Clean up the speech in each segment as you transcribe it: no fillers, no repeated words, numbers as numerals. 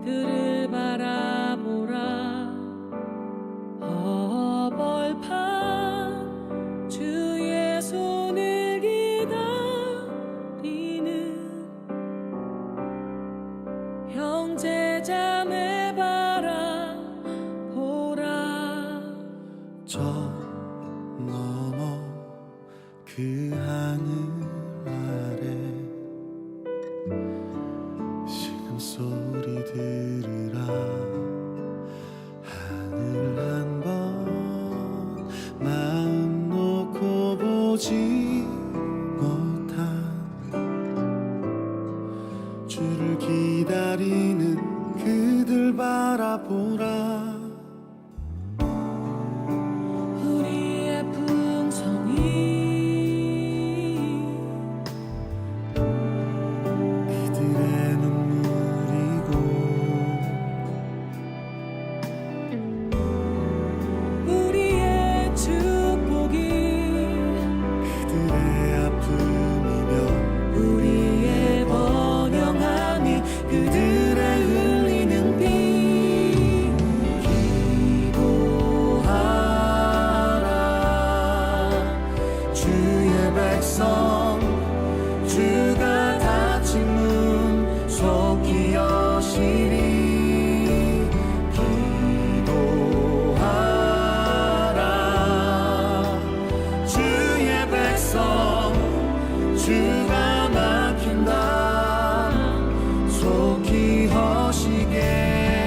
그를 바라보라. 허벌판 주의 손을 기다리는 형제 자매 바라보라. 저 넘어 그 하늘 아래 신음소리 들으라. 하늘 한번 마음 놓고 보지 못한 주를 기다리는 그들 바라보라. 우리의 풍성이 그들의 눈물이고 우리의 축복이 그들의 아픔이며 우리의 번영함이 그들의 흘리는 피. 기도하라 주의 백성 주가 닫힌 문 속히 여시리. 기도하라 주의 백성 주가 막힌다 속히 허시게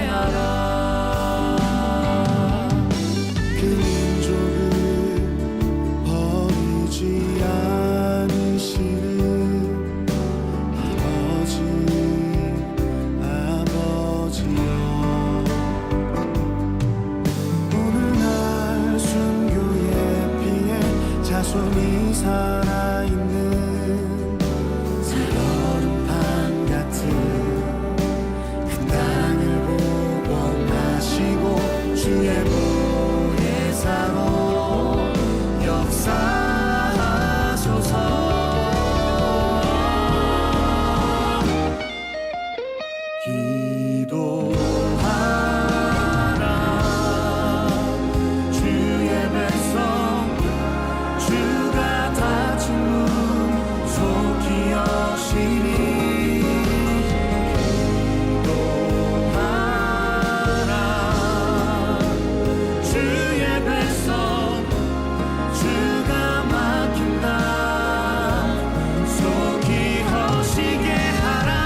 하라. 그 민족을 버리지 않으시는 아버지여, 오늘날 순교의 피에 자손이 살아있는 살얼음판 같은 그 땅을 복원하시고 주의 보혜사로 역사하소서. 기도하라 주의 백성 주가 닫힌 문 속히 여시리. 기도하라 주의 백성 주가 막힌다 속히 허시게 하라.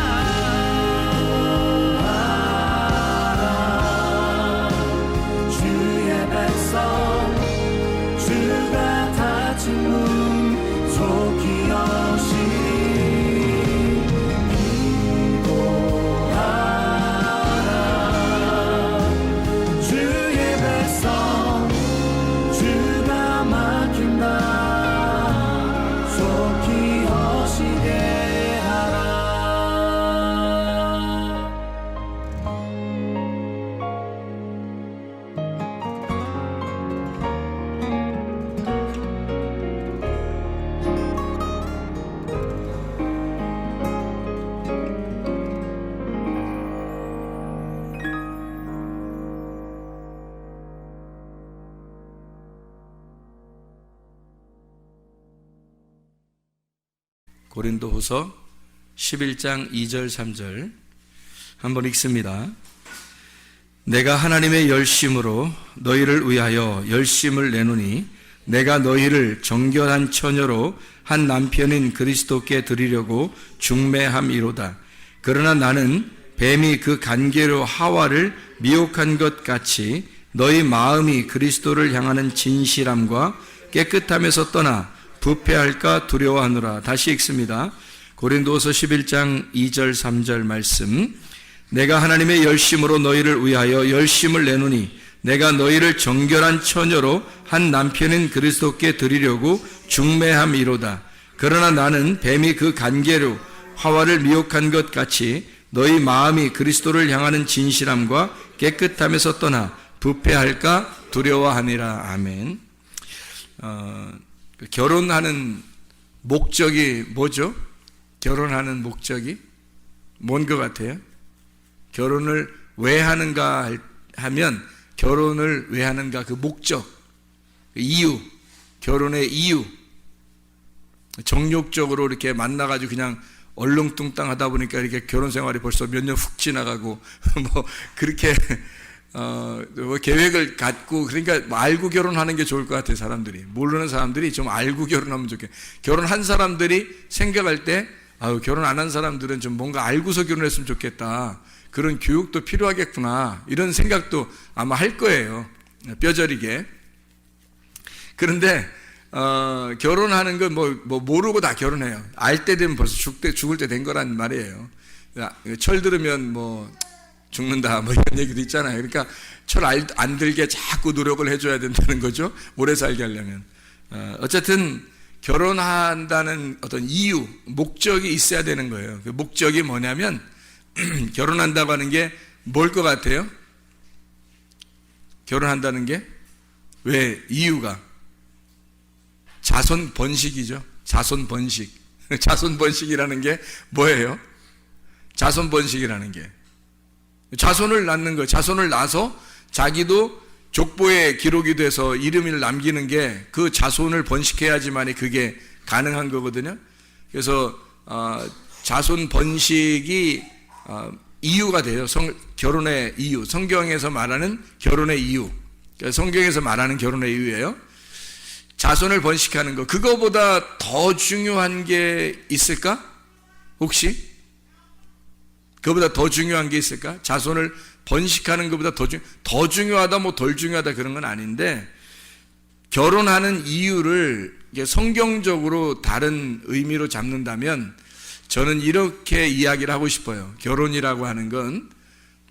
주의 백성 주가 닫힌 문 속히 여시리. 기도하라 주의 백성 주가 막힌다 속히 허시게 하라. 고린도후서 11장 2절 3절 한번 읽습니다. 내가 하나님의 열심으로 너희를 위하여 열심을 내노니 내가 너희를 정결한 처녀로 한 남편인 그리스도께 드리려고 중매함이로다. 그러나 나는 뱀이 그 간계로 하와를 미혹한 것 같이 너희 마음이 그리스도를 향하는 진실함과 깨끗함에서 떠나 부패할까 두려워하노라. 다시 읽습니다. 고린도서 11장 2절 3절 말씀. 내가 하나님의 열심으로 너희를 위하여 열심을 내노니 내가 너희를 정결한 처녀로 한 남편인 그리스도께 드리려고 중매함이로다. 그러나 나는 뱀이 그 간계로 하와를 미혹한 것 같이 너희 마음이 그리스도를 향하는 진실함과 깨끗함에서 떠나 부패할까 두려워하니라. 아멘. 결혼하는 목적이 뭐죠? 결혼하는 목적이 뭔 것 같아요? 결혼을 왜 하는가 하면 결혼을 왜 하는가 그 목적, 이유, 결혼의 이유. 정욕적으로 이렇게 만나가지고 그냥 얼렁뚱땅 하다 보니까 이렇게 결혼 생활이 벌써 몇 년 훅 지나가고 뭐 그렇게 뭐 계획을 갖고 그러니까 알고 결혼하는 게 좋을 것 같아요. 사람들이 모르는 사람들이 좀 알고 결혼하면 좋겠어요. 결혼한 사람들이 생각할 때 결혼 안 한 사람들은 좀 뭔가 알고서 결혼했으면 좋겠다. 그런 교육도 필요하겠구나. 이런 생각도 아마 할 거예요. 뼈저리게. 그런데 결혼하는 건 뭐 모르고 다 결혼해요. 알 때 되면 벌써 죽을 때 된 거란 말이에요. 철 들으면 뭐 죽는다 뭐 이런 얘기도 있잖아요. 그러니까 철 안 들게 자꾸 노력을 해줘야 된다는 거죠. 오래 살게 하려면. 어쨌든 결혼한다는 어떤 이유, 목적이 있어야 되는 거예요. 그 목적이 뭐냐면 결혼한다고 하는 게 뭘 것 같아요? 결혼한다는 게 왜 이유가 자손 번식이죠. 자손 번식. 자손 번식이라는 게 뭐예요? 자손 번식이라는 게 자손을 낳는 거. 자손을 낳아서 자기도 족보에 기록이 돼서 이름을 남기는 게 그 자손을 번식해야지만이 그게 가능한 거거든요. 그래서 자손 번식이 이유가 돼요. 결혼의 이유. 성경에서 말하는 결혼의 이유. 성경에서 말하는 결혼의 이유예요. 자손을 번식하는 거. 그거보다 더 중요한 게 있을까? 혹시? 그거보다 더 중요한 게 있을까? 자손을 번식하는 것보다 더 중요하다 뭐 덜 중요하다 그런 건 아닌데 결혼하는 이유를 성경적으로 다른 의미로 잡는다면 저는 이렇게 이야기를 하고 싶어요. 결혼이라고 하는 건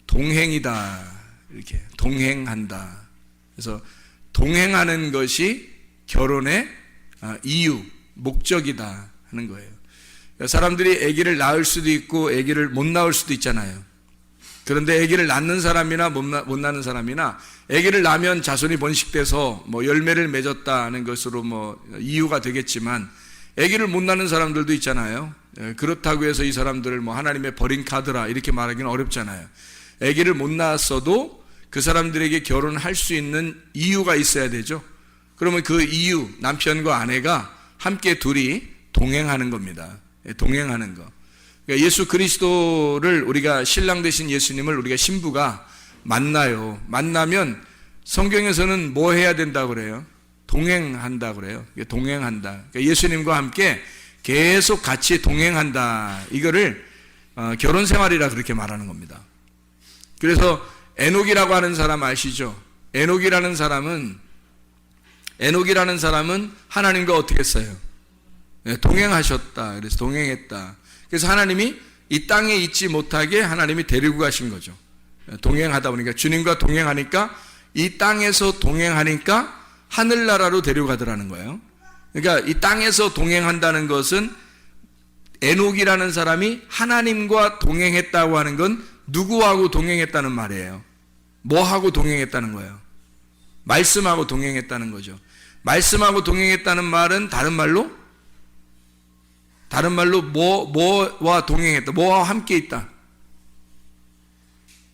동행이다. 이렇게 동행한다. 그래서 동행하는 것이 결혼의 이유, 목적이다 하는 거예요. 사람들이 아기를 낳을 수도 있고 아기를 못 낳을 수도 있잖아요. 그런데 아기를 낳는 사람이나 못 낳는 사람이나 아기를 낳으면 자손이 번식돼서 뭐 열매를 맺었다는 것으로 뭐 이유가 되겠지만 아기를 못 낳는 사람들도 있잖아요. 그렇다고 해서 이 사람들을 뭐 하나님의 버린 카드라 이렇게 말하기는 어렵잖아요. 아기를 못 낳았어도 그 사람들에게 결혼할 수 있는 이유가 있어야 되죠. 그러면 그 이유, 남편과 아내가 함께 둘이 동행하는 겁니다. 동행하는 거. 그러니까 예수 그리스도를 우리가 신랑 되신 예수님을 우리가 신부가 만나요. 만나면 성경에서는 뭐 해야 된다고 그래요? 동행한다 그래요. 동행한다. 그러니까 예수님과 함께 계속 같이 동행한다. 이거를 결혼 생활이라 그렇게 말하는 겁니다. 그래서 에녹이라고 하는 사람 아시죠? 에녹이라는 사람은 하나님과 어떻게 했어요? 동행하셨다. 그래서 동행했다. 그래서 하나님이 이 땅에 있지 못하게 하나님이 데리고 가신 거죠. 동행하다 보니까 주님과 동행하니까 이 땅에서 동행하니까 하늘나라로 데려가더라는 거예요. 그러니까 이 땅에서 동행한다는 것은 에녹이라는 사람이 하나님과 동행했다고 하는 건 누구하고 동행했다는 말이에요? 뭐하고 동행했다는 거예요? 말씀하고 동행했다는 거죠. 말씀하고 동행했다는 말은 다른 말로 뭐와 동행했다. 뭐와 함께 있다.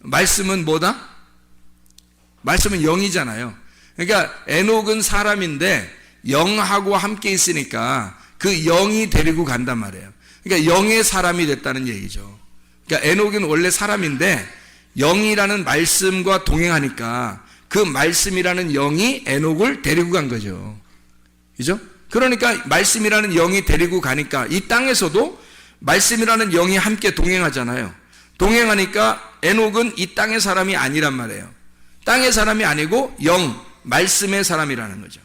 말씀은 뭐다? 말씀은 영이잖아요. 그러니까 에녹은 사람인데 영하고 함께 있으니까 그 영이 데리고 간단 말이에요. 그러니까 영의 사람이 됐다는 얘기죠. 그러니까 에녹은 원래 사람인데 영이라는 말씀과 동행하니까 그 말씀이라는 영이 에녹을 데리고 간 거죠. 그죠? 그러니까 말씀이라는 영이 데리고 가니까 이 땅에서도 말씀이라는 영이 함께 동행하잖아요. 동행하니까 에녹은 이 땅의 사람이 아니란 말이에요. 땅의 사람이 아니고 말씀의 사람이라는 거죠.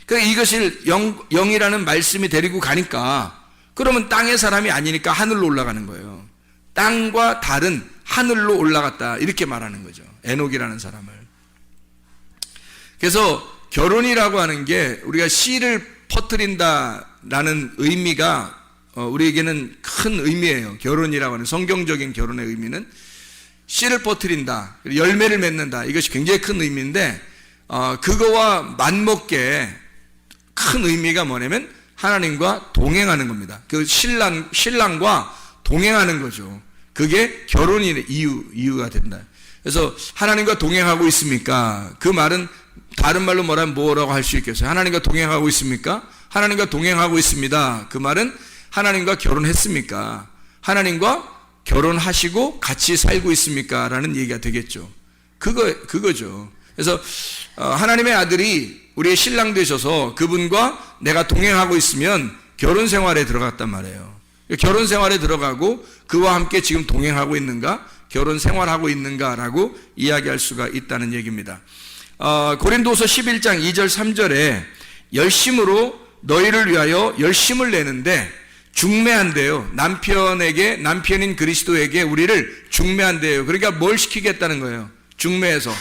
그러니까 이것을 영이라는 말씀이 데리고 가니까 그러면 땅의 사람이 아니니까 하늘로 올라가는 거예요. 땅과 다른 하늘로 올라갔다 이렇게 말하는 거죠. 에녹이라는 사람을. 그래서 결혼이라고 하는 게 우리가 씨를 퍼뜨린다라는 의미가 우리에게는 큰 의미예요. 결혼이라고 하는 성경적인 결혼의 의미는 씨를 퍼뜨린다, 열매를 맺는다. 이것이 굉장히 큰 의미인데 그거와 맞먹게 큰 의미가 뭐냐면 하나님과 동행하는 겁니다. 그 신랑과 동행하는 거죠. 그게 결혼의 이유가 된다. 그래서 하나님과 동행하고 있습니까? 그 말은 다른 말로 뭐라고 할 수 있겠어요? 하나님과 동행하고 있습니까? 하나님과 동행하고 있습니다. 그 말은 하나님과 결혼했습니까? 하나님과 결혼하시고 같이 살고 있습니까? 라는 얘기가 되겠죠. 그거죠. 그래서 하나님의 아들이 우리의 신랑 되셔서 그분과 내가 동행하고 있으면 결혼 생활에 들어갔단 말이에요. 결혼 생활에 들어가고 그와 함께 지금 동행하고 있는가? 결혼 생활하고 있는가라고 이야기할 수가 있다는 얘기입니다. 고린도서 11장 2절 3절에 열심으로 너희를 위하여 열심을 내는데 중매한대요. 남편인 그리스도에게 우리를 중매한대요. 그러니까 뭘 시키겠다는 거예요? 중매해서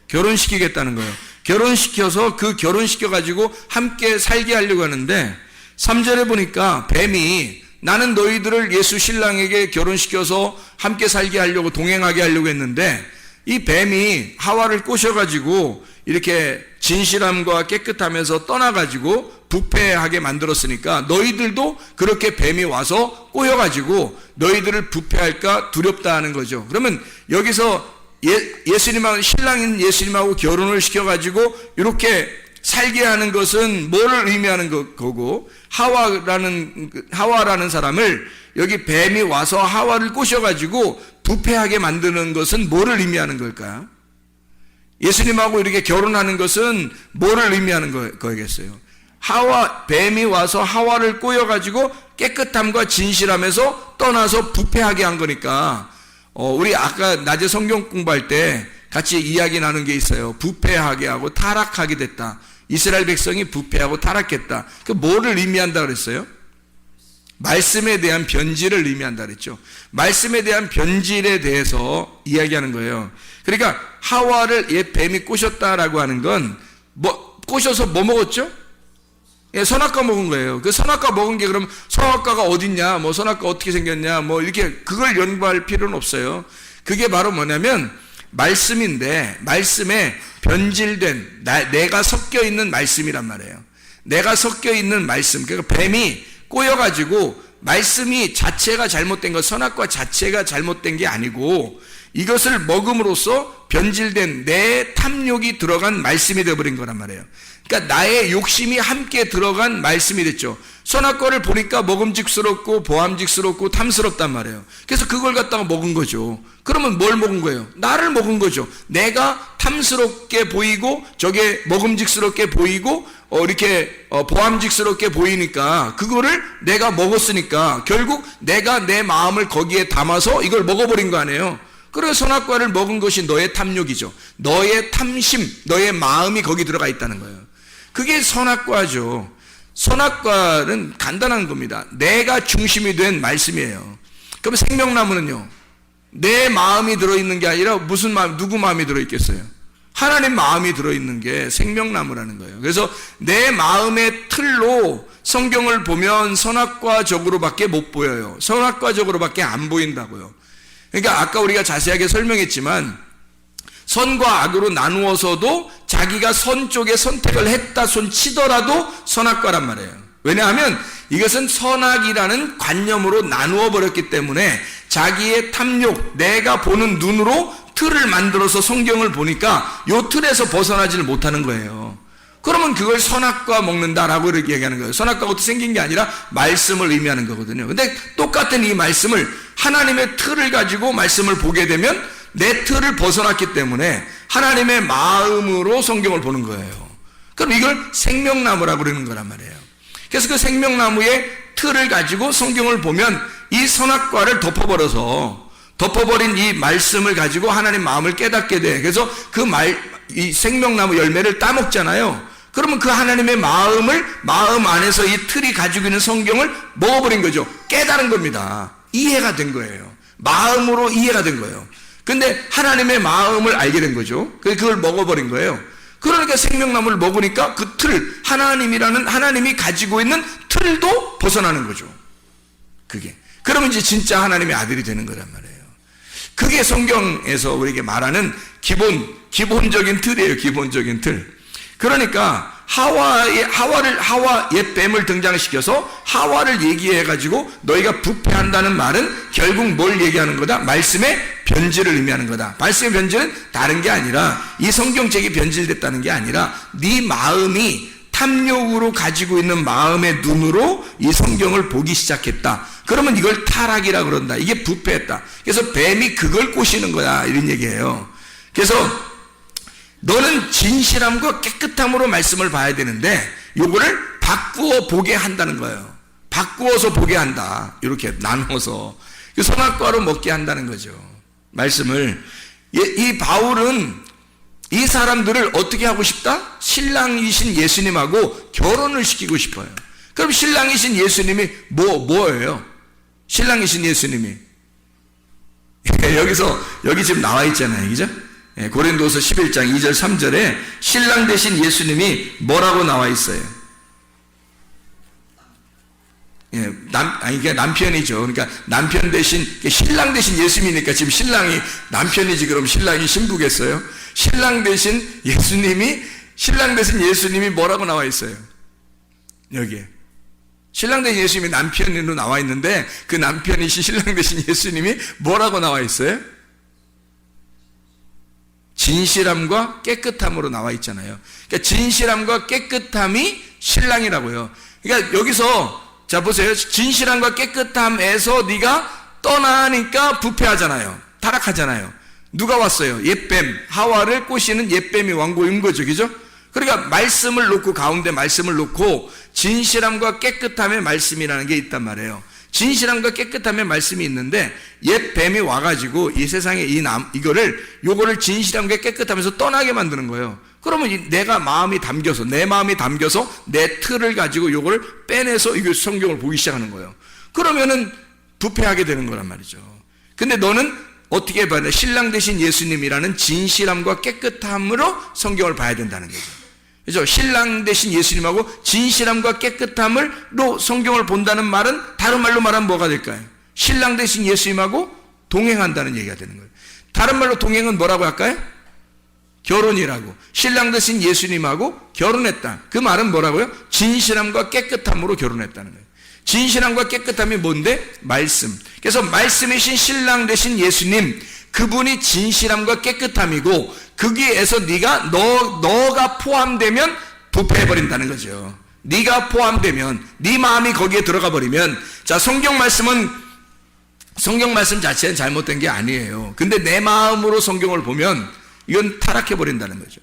결혼시키겠다는 거예요. 결혼시켜서 그 결혼시켜가지고 함께 살게 하려고 하는데 3절에 보니까 뱀이 나는 너희들을 예수 신랑에게 결혼시켜서 함께 살게 하려고 동행하게 하려고 했는데 이 뱀이 하와를 꼬셔가지고 이렇게 진실함과 깨끗함에서 떠나가지고 부패하게 만들었으니까 너희들도 그렇게 뱀이 와서 꼬여가지고 너희들을 부패할까 두렵다 하는 거죠. 그러면 여기서 예수님하고 신랑인 예수님하고 결혼을 시켜가지고 이렇게 살게 하는 것은 뭐를 의미하는 거고 하와라는 사람을 여기 뱀이 와서 하와를 꼬셔가지고 부패하게 만드는 것은 뭐를 의미하는 걸까요? 예수님하고 이렇게 결혼하는 것은 뭐를 의미하는 거겠어요? 뱀이 와서 하와를 꼬여가지고 깨끗함과 진실함에서 떠나서 부패하게 한 거니까 우리 아까 낮에 성경 공부할 때 같이 이야기 나눈 게 있어요. 부패하게 하고 타락하게 됐다. 이스라엘 백성이 부패하고 타락했다. 그 뭐를 의미한다 그랬어요? 말씀에 대한 변질을 의미한다 그랬죠. 말씀에 대한 변질에 대해서 이야기하는 거예요. 그러니까 하와를 뱀이 꼬셨다라고 하는 건 꼬셔서 뭐 먹었죠? 선악과 먹은 거예요. 그 선악과 먹은 게 그럼 선악과가 어딨냐, 선악과 어떻게 생겼냐, 이렇게 그걸 연구할 필요는 없어요. 그게 바로 뭐냐면 말씀인데 말씀에 변질된 내가 섞여 있는 말씀이란 말이에요. 내가 섞여 있는 말씀. 그러니까 뱀이 꼬여가지고 말씀이 자체가 잘못된 것, 선악과 자체가 잘못된 게 아니고 이것을 먹음으로써 변질된 내 탐욕이 들어간 말씀이 되어버린 거란 말이에요. 그러니까 나의 욕심이 함께 들어간 말씀이 됐죠. 선악과를 보니까 먹음직스럽고 보암직스럽고 탐스럽단 말이에요. 그래서 그걸 갖다가 먹은 거죠. 그러면 뭘 먹은 거예요? 나를 먹은 거죠. 내가 탐스럽게 보이고 저게 먹음직스럽게 보이고 이렇게 보암직스럽게 보이니까 그거를 내가 먹었으니까 결국 내가 내 마음을 거기에 담아서 이걸 먹어버린 거 아니에요. 그래서 선악과를 먹은 것이 너의 탐욕이죠. 너의 탐심, 너의 마음이 거기 들어가 있다는 거예요. 그게 선악과죠. 선악과는 간단한 겁니다. 내가 중심이 된 말씀이에요. 그럼 생명나무는요, 내 마음이 들어있는 게 아니라 무슨 마음, 누구 마음이 들어있겠어요? 하나님 마음이 들어있는 게 생명나무라는 거예요. 그래서 내 마음의 틀로 성경을 보면 선악과적으로밖에 못 보여요. 선악과적으로밖에 안 보인다고요. 그러니까 아까 우리가 자세하게 설명했지만 선과 악으로 나누어서도 자기가 선 쪽에 선택을 했다 손 치더라도 선악과란 말이에요. 왜냐하면 이것은 선악이라는 관념으로 나누어 버렸기 때문에 자기의 탐욕, 내가 보는 눈으로 틀을 만들어서 성경을 보니까 이 틀에서 벗어나지를 못하는 거예요. 그러면 그걸 선악과 먹는다라고 이렇게 얘기하는 거예요. 선악과가 어떻게 생긴 게 아니라 말씀을 의미하는 거거든요. 근데 똑같은 이 말씀을 하나님의 틀을 가지고 말씀을 보게 되면 내 틀을 벗어났기 때문에 하나님의 마음으로 성경을 보는 거예요. 그럼 이걸 생명나무라고 그러는 거란 말이에요. 그래서 그 생명나무의 틀을 가지고 성경을 보면 이 선악과를 덮어버린 이 말씀을 가지고 하나님 마음을 깨닫게 돼. 그래서 이 생명나무 열매를 따먹잖아요. 그러면 그 하나님의 마음 안에서 이 틀이 가지고 있는 성경을 먹어버린 거죠. 깨달은 겁니다. 이해가 된 거예요. 마음으로 이해가 된 거예요. 근데 하나님의 마음을 알게 된 거죠. 그걸 먹어버린 거예요. 그러니까 생명나무를 먹으니까 그 틀, 하나님이 가지고 있는 틀도 벗어나는 거죠. 그게. 그러면 이제 진짜 하나님의 아들이 되는 거란 말이에요. 그게 성경에서 우리에게 말하는 기본적인 틀이에요. 기본적인 틀. 그러니까 하와 옛뱀을 등장시켜서 하와를 얘기해가지고 너희가 부패한다는 말은 결국 뭘 얘기하는 거다? 말씀의 변질을 의미하는 거다. 말씀의 변질은 다른 게 아니라 이 성경책이 변질됐다는 게 아니라 네 마음이 탐욕으로 가지고 있는 마음의 눈으로 이 성경을 보기 시작했다. 그러면 이걸 타락이라 그런다. 이게 부패했다. 그래서 뱀이 그걸 꼬시는 거야. 이런 얘기예요. 그래서 너는 진실함과 깨끗함으로 말씀을 봐야 되는데 요거를 바꾸어 보게 한다는 거예요. 바꾸어서 보게 한다. 이렇게 나눠서 선악과로 먹게 한다는 거죠. 말씀을. 이 바울은 이 사람들을 어떻게 하고 싶다? 신랑이신 예수님하고 결혼을 시키고 싶어요. 그럼 신랑이신 예수님이 뭐예요? 신랑이신 예수님이 여기 지금 나와 있잖아요. 그죠? 고린도서 11장 2절 3절에 신랑 되신 예수님이 뭐라고 나와 있어요? 이게 남편이죠. 그러니까 남편 대신 신랑 대신 예수님이니까 지금 신랑이 남편이지 그럼 신랑이 신부겠어요? 신랑 대신 예수님이 뭐라고 나와 있어요? 여기에 신랑 대신 예수님이 남편으로 나와 있는데 그 남편이신 신랑 대신 예수님이 뭐라고 나와 있어요? 진실함과 깨끗함으로 나와 있잖아요. 그러니까 진실함과 깨끗함이 신랑이라고요. 그러니까 여기서 자 보세요. 진실함과 깨끗함에서 네가 떠나니까 부패하잖아요. 타락하잖아요. 누가 왔어요? 옛뱀, 하와를 꼬시는 옛뱀이 왕고인 거죠. 그죠? 그러니까 말씀을 놓고 가운데 말씀을 놓고 진실함과 깨끗함의 말씀이라는 게 있단 말이에요. 진실함과 깨끗함의 말씀이 있는데 옛뱀이 와가지고 이 세상에 요거를 진실함과 깨끗함에서 떠나게 만드는 거예요. 그러면 내가 마음이 담겨서 내 마음이 담겨서 내 틀을 가지고 요걸 빼내서 이거 성경을 보기 시작하는 거예요. 그러면은 부패하게 되는 거란 말이죠. 근데 너는 어떻게 봐야 돼? 신랑 되신 예수님이라는 진실함과 깨끗함으로 성경을 봐야 된다는 거죠. 그죠? 신랑 되신 예수님하고 진실함과 깨끗함으로 성경을 본다는 말은 다른 말로 말하면 뭐가 될까요? 신랑 되신 예수님하고 동행한다는 얘기가 되는 거예요. 다른 말로 동행은 뭐라고 할까요? 결혼이라고. 신랑 되신 예수님하고 결혼했다. 그 말은 뭐라고요? 진실함과 깨끗함으로 결혼했다는 거예요. 진실함과 깨끗함이 뭔데? 말씀. 그래서 말씀이신 신랑 되신 예수님, 그분이 진실함과 깨끗함이고 거기에서 너가 포함되면 부패해버린다는 거죠. 네가 포함되면 네 마음이 거기에 들어가 버리면 자 성경 말씀 자체는 잘못된 게 아니에요. 근데 내 마음으로 성경을 보면 이건 타락해버린다는 거죠.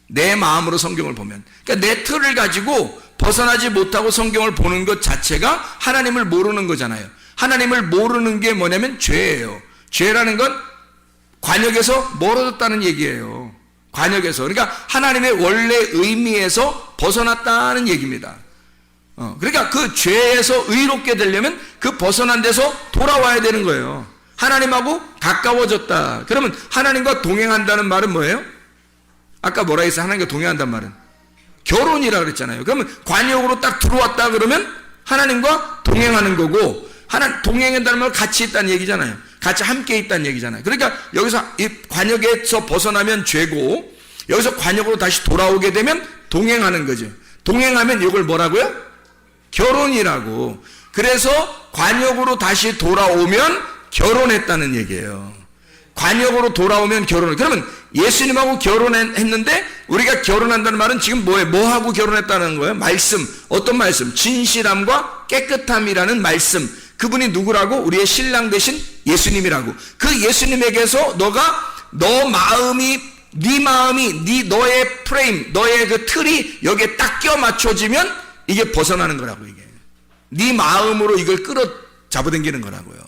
내 마음으로 성경을 보면 그러니까 내 틀을 가지고 벗어나지 못하고 성경을 보는 것 자체가 하나님을 모르는 거잖아요. 하나님을 모르는 게 뭐냐면 죄예요. 죄라는 건 관역에서 멀어졌다는 얘기예요. 관역에서. 그러니까 하나님의 원래 의미에서 벗어났다는 얘기입니다. 그러니까 그 죄에서 의롭게 되려면 그 벗어난 데서 돌아와야 되는 거예요. 하나님하고 가까워졌다. 그러면 하나님과 동행한다는 말은 뭐예요? 아까 뭐라 했어요? 하나님과 동행한다는 말은 결혼이라 그랬잖아요. 그러면 관역으로 딱 들어왔다 그러면 하나님과 동행하는 거고 동행한다는 말은 같이 있다는 얘기잖아요. 같이 함께 있다는 얘기잖아요. 그러니까 여기서 이 관역에서 벗어나면 죄고 여기서 관역으로 다시 돌아오게 되면 동행하는 거죠. 동행하면 이걸 뭐라고요? 결혼이라고. 그래서 관역으로 다시 돌아오면 결혼했다는 얘기예요. 관역으로 돌아오면 결혼을. 그러면 예수님하고 결혼했는데 우리가 결혼한다는 말은 지금 뭐예요? 뭐하고 결혼했다는 거예요? 말씀. 어떤 말씀? 진실함과 깨끗함이라는 말씀. 그분이 누구라고? 우리의 신랑 되신 예수님이라고. 그 예수님에게서 네 마음이, 너의 프레임, 너의 그 틀이 여기에 딱 껴 맞춰지면 이게 벗어나는 거라고, 이게. 네 마음으로 이걸 잡아당기는 거라고요.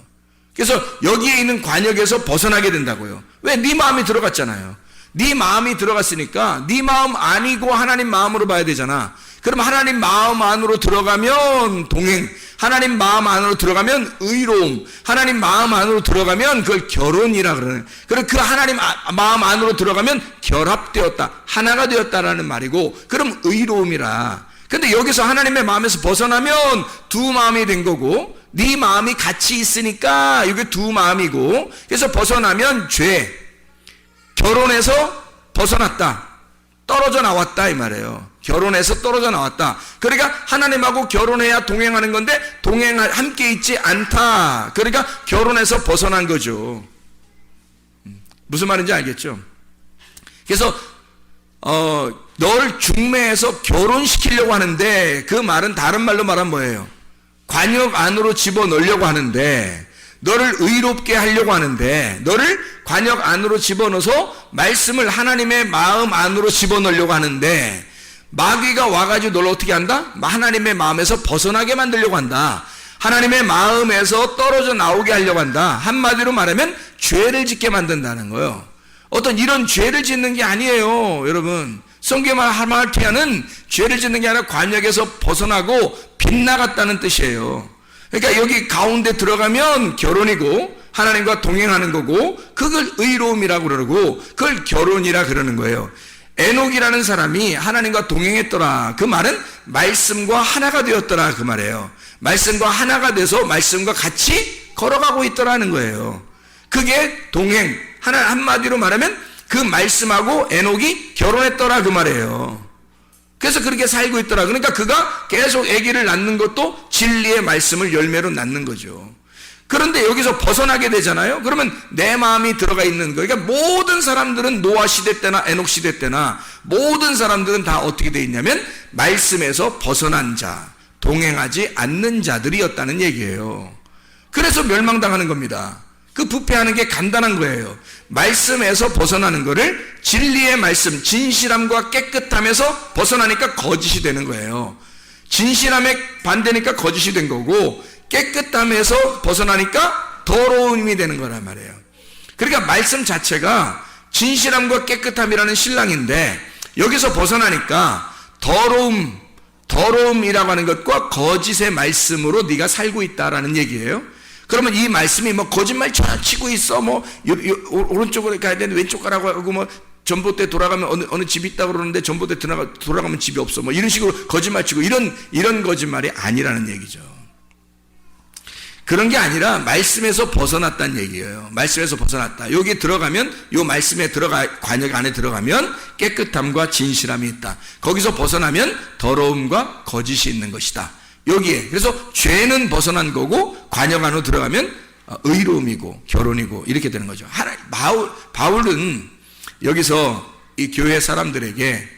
그래서 여기에 있는 관역에서 벗어나게 된다고요. 왜? 네 마음이 들어갔잖아요. 네 마음이 들어갔으니까 네 마음 아니고 하나님 마음으로 봐야 되잖아. 그럼 하나님 마음 안으로 들어가면 동행, 하나님 마음 안으로 들어가면 의로움, 하나님 마음 안으로 들어가면 그걸 결혼이라 그러네. 그리고 그 하나님 마음 안으로 들어가면 결합되었다, 하나가 되었다라는 말이고, 그럼 의로움이라. 근데 여기서 하나님의 마음에서 벗어나면 두 마음이 된 거고, 네 마음이 같이 있으니까 이게 두 마음이고, 그래서 벗어나면 죄, 결혼해서 벗어났다, 떨어져 나왔다 이 말이에요. 결혼해서 떨어져 나왔다. 그러니까 하나님하고 결혼해야 동행하는 건데 함께 있지 않다. 그러니까 결혼해서 벗어난 거죠. 무슨 말인지 알겠죠? 그래서 너를 중매해서 결혼시키려고 하는데, 그 말은 다른 말로 말하면 뭐예요? 관역 안으로 집어넣으려고 하는데, 너를 의롭게 하려고 하는데, 너를 관역 안으로 집어넣어서 말씀을 하나님의 마음 안으로 집어넣으려고 하는데, 마귀가 와가지고 너를 어떻게 한다? 하나님의 마음에서 벗어나게 만들려고 한다. 하나님의 마음에서 떨어져 나오게 하려고 한다. 한마디로 말하면 죄를 짓게 만든다는 거예요. 어떤 이런 죄를 짓는 게 아니에요, 여러분. 성경의 하마르티아는 죄를 짓는 게 아니라 관역에서 벗어나고 빗나갔다는 뜻이에요. 그러니까 여기 가운데 들어가면 결혼이고 하나님과 동행하는 거고, 그걸 의로움이라고 그러고 그걸 결혼이라 그러는 거예요. 에녹이라는 사람이 하나님과 동행했더라. 그 말은 말씀과 하나가 되었더라, 그 말이에요. 말씀과 하나가 돼서 말씀과 같이 걸어가고 있더라는 거예요. 그게 동행. 한마디로 말하면 그 말씀하고 에녹이 결혼했더라, 그 말이에요. 그래서 그렇게 살고 있더라. 그러니까 그가 계속 아기를 낳는 것도 진리의 말씀을 열매로 낳는 거죠. 그런데 여기서 벗어나게 되잖아요. 그러면 내 마음이 들어가 있는 거예요. 그러니까 모든 사람들은 노아 시대 때나 에녹 시대 때나 모든 사람들은 다 어떻게 돼 있냐면 말씀에서 벗어난 자, 동행하지 않는 자들이었다는 얘기예요. 그래서 멸망당하는 겁니다. 그 부패하는 게 간단한 거예요. 말씀에서 벗어나는 거를 진리의 말씀, 진실함과 깨끗함에서 벗어나니까 거짓이 되는 거예요. 진실함에 반대니까 거짓이 된 거고, 깨끗함에서 벗어나니까 더러움이 되는 거란 말이에요. 그러니까 말씀 자체가 진실함과 깨끗함이라는 신랑인데, 여기서 벗어나니까 더러움이라고 하는 것과 거짓의 말씀으로 네가 살고 있다라는 얘기예요. 그러면 이 말씀이 뭐 거짓말 치고 있어, 뭐 오른쪽으로 가야 되는데 왼쪽 가라고 하고, 뭐 전봇대 돌아가면 어느 집이 있다고 그러는데 전봇대 돌아가면 집이 없어, 뭐 이런 식으로 거짓말 치고, 이런 거짓말이 아니라는 얘기죠. 그런 게 아니라 말씀에서 벗어났다는 얘기예요. 말씀에서 벗어났다. 여기 들어가면, 요 말씀에 관역 안에 들어가면 깨끗함과 진실함이 있다. 거기서 벗어나면 더러움과 거짓이 있는 것이다. 여기에. 그래서 죄는 벗어난 거고, 관역 안으로 들어가면 의로움이고 결혼이고 이렇게 되는 거죠. 바울은 여기서 이 교회 사람들에게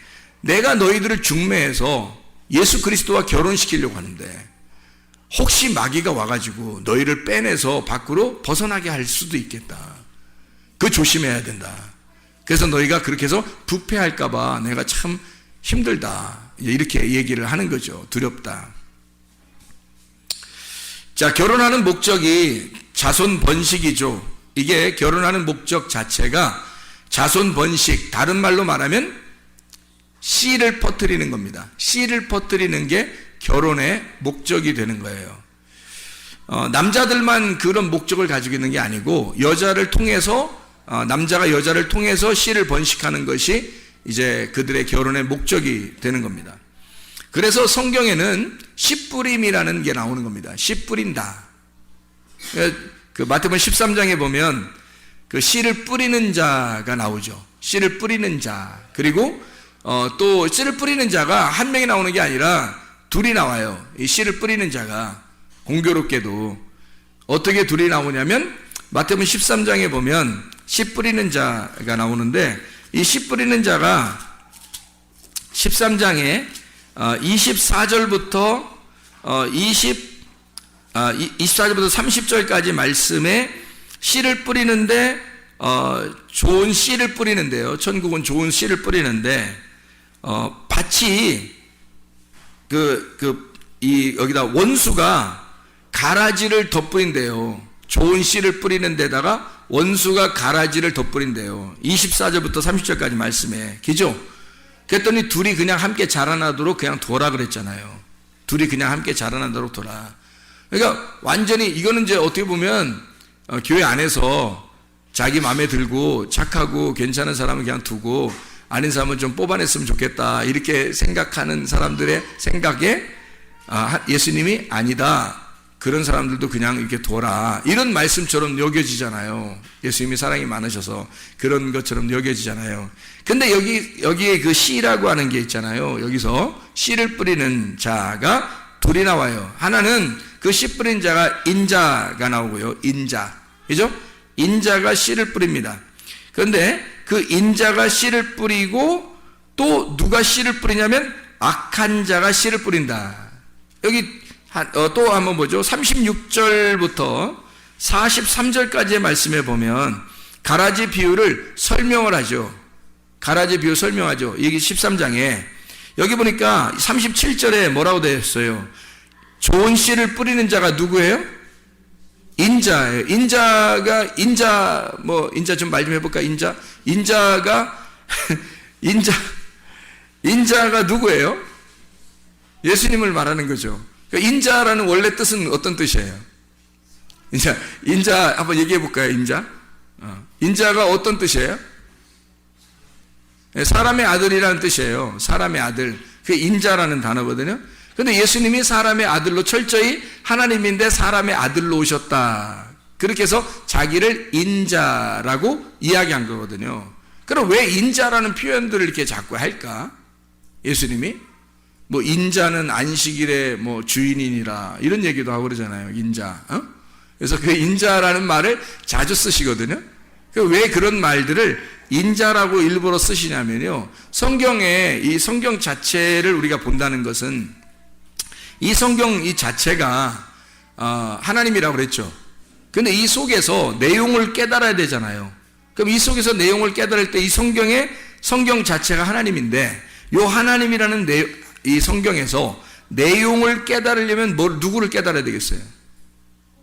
내가 너희들을 중매해서 예수 그리스도와 결혼시키려고 하는데, 혹시 마귀가 와가지고 너희를 빼내서 밖으로 벗어나게 할 수도 있겠다. 그거 조심해야 된다. 그래서 너희가 그렇게 해서 부패할까봐 내가 참 힘들다. 이렇게 얘기를 하는 거죠. 두렵다. 자, 결혼하는 목적이 자손 번식이죠. 이게 결혼하는 목적 자체가 자손 번식, 다른 말로 말하면 씨를 퍼뜨리는 겁니다. 씨를 퍼뜨리는 게 결혼의 목적이 되는 거예요. 남자들만 그런 목적을 가지고 있는 게 아니고, 여자를 통해서, 남자가 여자를 통해서 씨를 번식하는 것이 이제 그들의 결혼의 목적이 되는 겁니다. 그래서 성경에는 씨뿌림이라는 게 나오는 겁니다. 씨 뿌린다. 그 마태복음 13장에 보면 그 씨를 뿌리는 자가 나오죠. 씨를 뿌리는 자. 그리고 또 씨를 뿌리는 자가 한 명이 나오는 게 아니라 둘이 나와요. 이 씨를 뿌리는 자가. 공교롭게도 어떻게 둘이 나오냐면 마태복음 13장에 보면 씨 뿌리는 자가 나오는데, 이 씨 뿌리는 자가 13장에 24절부터 24절부터 30절까지 말씀에 씨를 뿌리는데, 좋은 씨를 뿌리는데요. 천국은 좋은 씨를 뿌리는데, 밭이 여기다 원수가 가라지를 덧뿌린대요. 좋은 씨를 뿌리는 데다가 원수가 가라지를 덧뿌린대요. 24절부터 30절까지 말씀에. 그죠? 그랬더니 둘이 그냥 함께 자라나도록 그냥 둬라 그랬잖아요. 둘이 그냥 함께 자라나도록 둬라. 그러니까 완전히 이거는 이제 어떻게 보면 교회 안에서 자기 마음에 들고 착하고 괜찮은 사람은 그냥 두고 아닌 사람은 좀 뽑아냈으면 좋겠다, 이렇게 생각하는 사람들의 생각에 예수님이 아니다. 그런 사람들도 그냥 이렇게 둬라. 이런 말씀처럼 여겨지잖아요. 예수님이 사랑이 많으셔서 그런 것처럼 여겨지잖아요. 근데 여기에 그 씨라고 하는 게 있잖아요. 여기서 씨를 뿌리는 자가 둘이 나와요. 하나는 그 씨 뿌린 자가 인자가 나오고요. 인자. 그죠? 인자가 씨를 뿌립니다. 그런데 그 인자가 씨를 뿌리고 또 누가 씨를 뿌리냐면 악한 자가 씨를 뿌린다. 여기 또 한번 보죠. 36절부터 43절까지의 말씀에 보면 가라지 비유를 설명을 하죠. 가라지 비유 설명하죠. 여기 13장에 여기 보니까 37절에 뭐라고 되어 있어요? 좋은 씨를 뿌리는 자가 누구예요? 인자예요. 인자 좀 말 좀 해볼까? 인자가 누구예요? 예수님을 말하는 거죠. 그러니까 인자라는 원래 뜻은 어떤 뜻이에요? 인자 한번 얘기해 볼까요? 인자가 어떤 뜻이에요? 사람의 아들이라는 뜻이에요. 사람의 아들. 그게 인자라는 단어거든요. 근데 예수님이 사람의 아들로 철저히 하나님인데 사람의 아들로 오셨다. 그렇게 해서 자기를 인자라고 이야기한 거거든요. 그럼 왜 인자라는 표현들을 이렇게 자꾸 할까? 예수님이? 뭐 인자는 안식일의 뭐 주인이니라 이런 얘기도 하고 그러잖아요. 인자. 그래서 그 인자라는 말을 자주 쓰시거든요. 왜 그런 말들을 인자라고 일부러 쓰시냐면요. 성경에 이 성경 자체를 우리가 본다는 것은 이 성경 이 자체가 하나님이라고 그랬죠. 근데 이 속에서 내용을 깨달아야 되잖아요. 그럼 이 속에서 내용을 깨달을 때 이 성경 자체가 하나님인데 요 하나님이라는 이 성경에서 내용을 깨달으려면 누구를 깨달아야 되겠어요?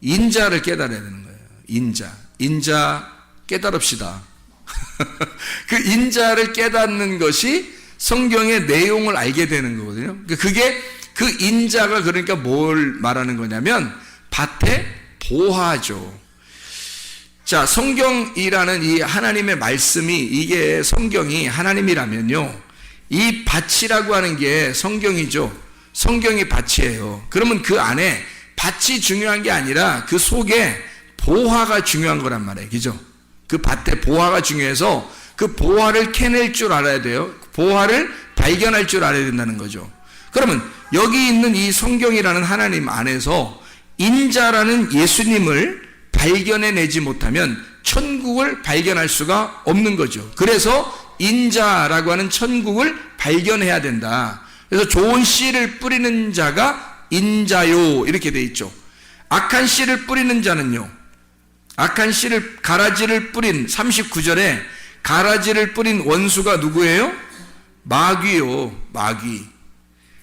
인자를 깨달아야 되는 거예요. 인자 깨달읍시다. 그 인자를 깨닫는 것이 성경의 내용을 알게 되는 거거든요. 그게 그 인자가 그러니까 뭘 말하는 거냐면 밭의 보화죠. 자, 성경이라는 이 하나님의 말씀이 이게 성경이 하나님이라면요. 이 밭이라고 하는 게 성경이죠. 성경이 밭이에요. 그러면 그 안에 밭이 중요한 게 아니라 그 속에 보화가 중요한 거란 말이에요. 그죠? 그 밭에 보화가 중요해서 그 보화를 캐낼 줄 알아야 돼요. 보화를 발견할 줄 알아야 된다는 거죠. 그러면 여기 있는 이 성경이라는 하나님 안에서 인자라는 예수님을 발견해내지 못하면 천국을 발견할 수가 없는 거죠. 그래서 인자라고 하는 천국을 발견해야 된다. 그래서 좋은 씨를 뿌리는 자가 인자요 이렇게 돼 있죠. 악한 씨를 뿌리는 자는요. 악한 씨를 가라지를 뿌린 39절에 가라지를 뿌린 원수가 누구예요? 마귀요. 마귀.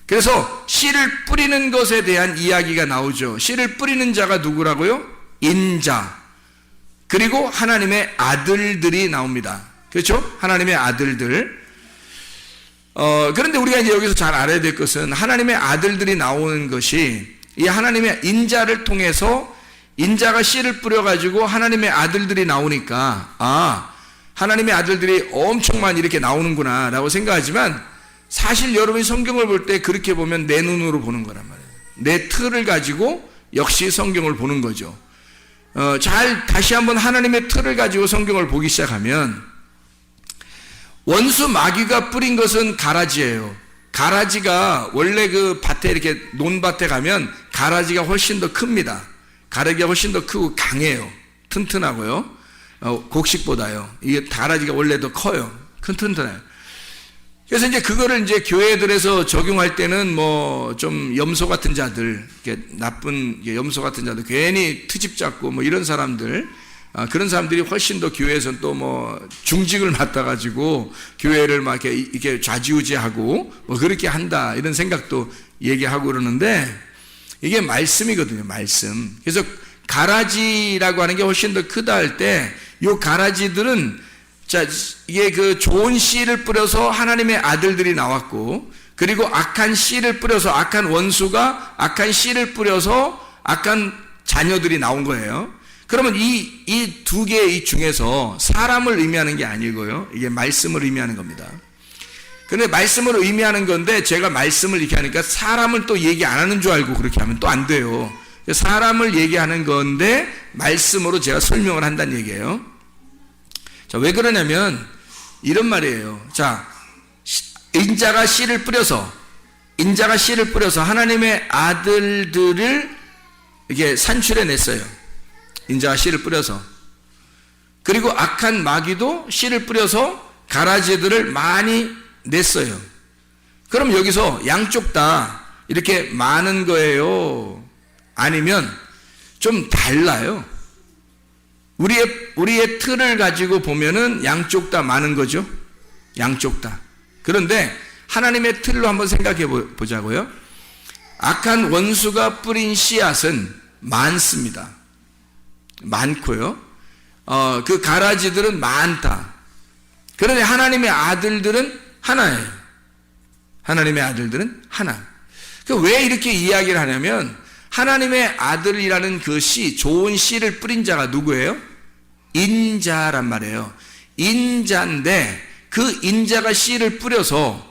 그래서 씨를 뿌리는 것에 대한 이야기가 나오죠. 씨를 뿌리는 자가 누구라고요? 인자. 그리고 하나님의 아들들이 나옵니다. 그렇죠? 하나님의 아들들. 그런데 우리가 이제 여기서 잘 알아야 될 것은 하나님의 아들들이 나오는 것이 이 하나님의 인자를 통해서 인자가 씨를 뿌려가지고 하나님의 아들들이 나오니까 하나님의 아들들이 엄청 많이 이렇게 나오는구나 라고 생각하지만 사실 여러분이 성경을 볼 때 그렇게 보면 내 눈으로 보는 거란 말이에요. 내 틀을 가지고 역시 성경을 보는 거죠. 다시 한번 하나님의 틀을 가지고 성경을 보기 시작하면 원수 마귀가 뿌린 것은 가라지예요. 가라지가 원래 그 밭에 이렇게 논밭에 가면 가라지가 훨씬 더 큽니다. 가라지가 훨씬 더 크고 강해요. 튼튼하고요. 곡식보다요. 이게 가라지가 원래 더 커요. 튼튼해요. 그래서 이제 그거를 이제 교회들에서 적용할 때는 뭐 좀 염소 같은 자들, 이렇게 나쁜 염소 같은 자들, 괜히 트집 잡고 뭐 이런 사람들, 그런 사람들이 훨씬 더 교회에서는 또 뭐 중직을 맡아가지고 교회를 막 이렇게 좌지우지하고 뭐 그렇게 한다 이런 생각도 얘기하고 그러는데 이게 말씀이거든요, 말씀. 그래서 가라지라고 하는 게 훨씬 더 크다 할 때 요 가라지들은 자, 이게 그 좋은 씨를 뿌려서 하나님의 아들들이 나왔고, 그리고 악한 씨를 뿌려서 악한 원수가 악한 씨를 뿌려서 악한 자녀들이 나온 거예요. 그러면 이 두 개 중에서 사람을 의미하는 게 아니고요. 이게 말씀을 의미하는 겁니다. 근데 말씀을 의미하는 건데 제가 말씀을 이렇게 하니까 사람을 또 얘기 안 하는 줄 알고 그렇게 하면 또 안 돼요. 사람을 얘기하는 건데 말씀으로 제가 설명을 한다는 얘기예요. 자, 왜 그러냐면 이런 말이에요. 자, 인자가 씨를 뿌려서 하나님의 아들들을 이게 산출해 냈어요. 인자가 씨를 뿌려서. 그리고 악한 마귀도 씨를 뿌려서 가라지들을 많이 냈어요. 그럼 여기서 양쪽 다 이렇게 많은 거예요? 아니면 좀 달라요? 우리의 틀을 가지고 보면은 양쪽 다 많은 거죠? 양쪽 다. 그런데 하나님의 틀로 한번 생각해 보자고요. 악한 원수가 뿌린 씨앗은 많습니다. 많고요. 그 가라지들은 많다. 그런데 하나님의 아들들은 하나예요. 하나님의 아들들은 하나. 왜 이렇게 이야기를 하냐면 하나님의 아들이라는 그 씨, 좋은 씨를 뿌린 자가 누구예요? 인자란 말이에요. 인자인데 그 인자가 씨를 뿌려서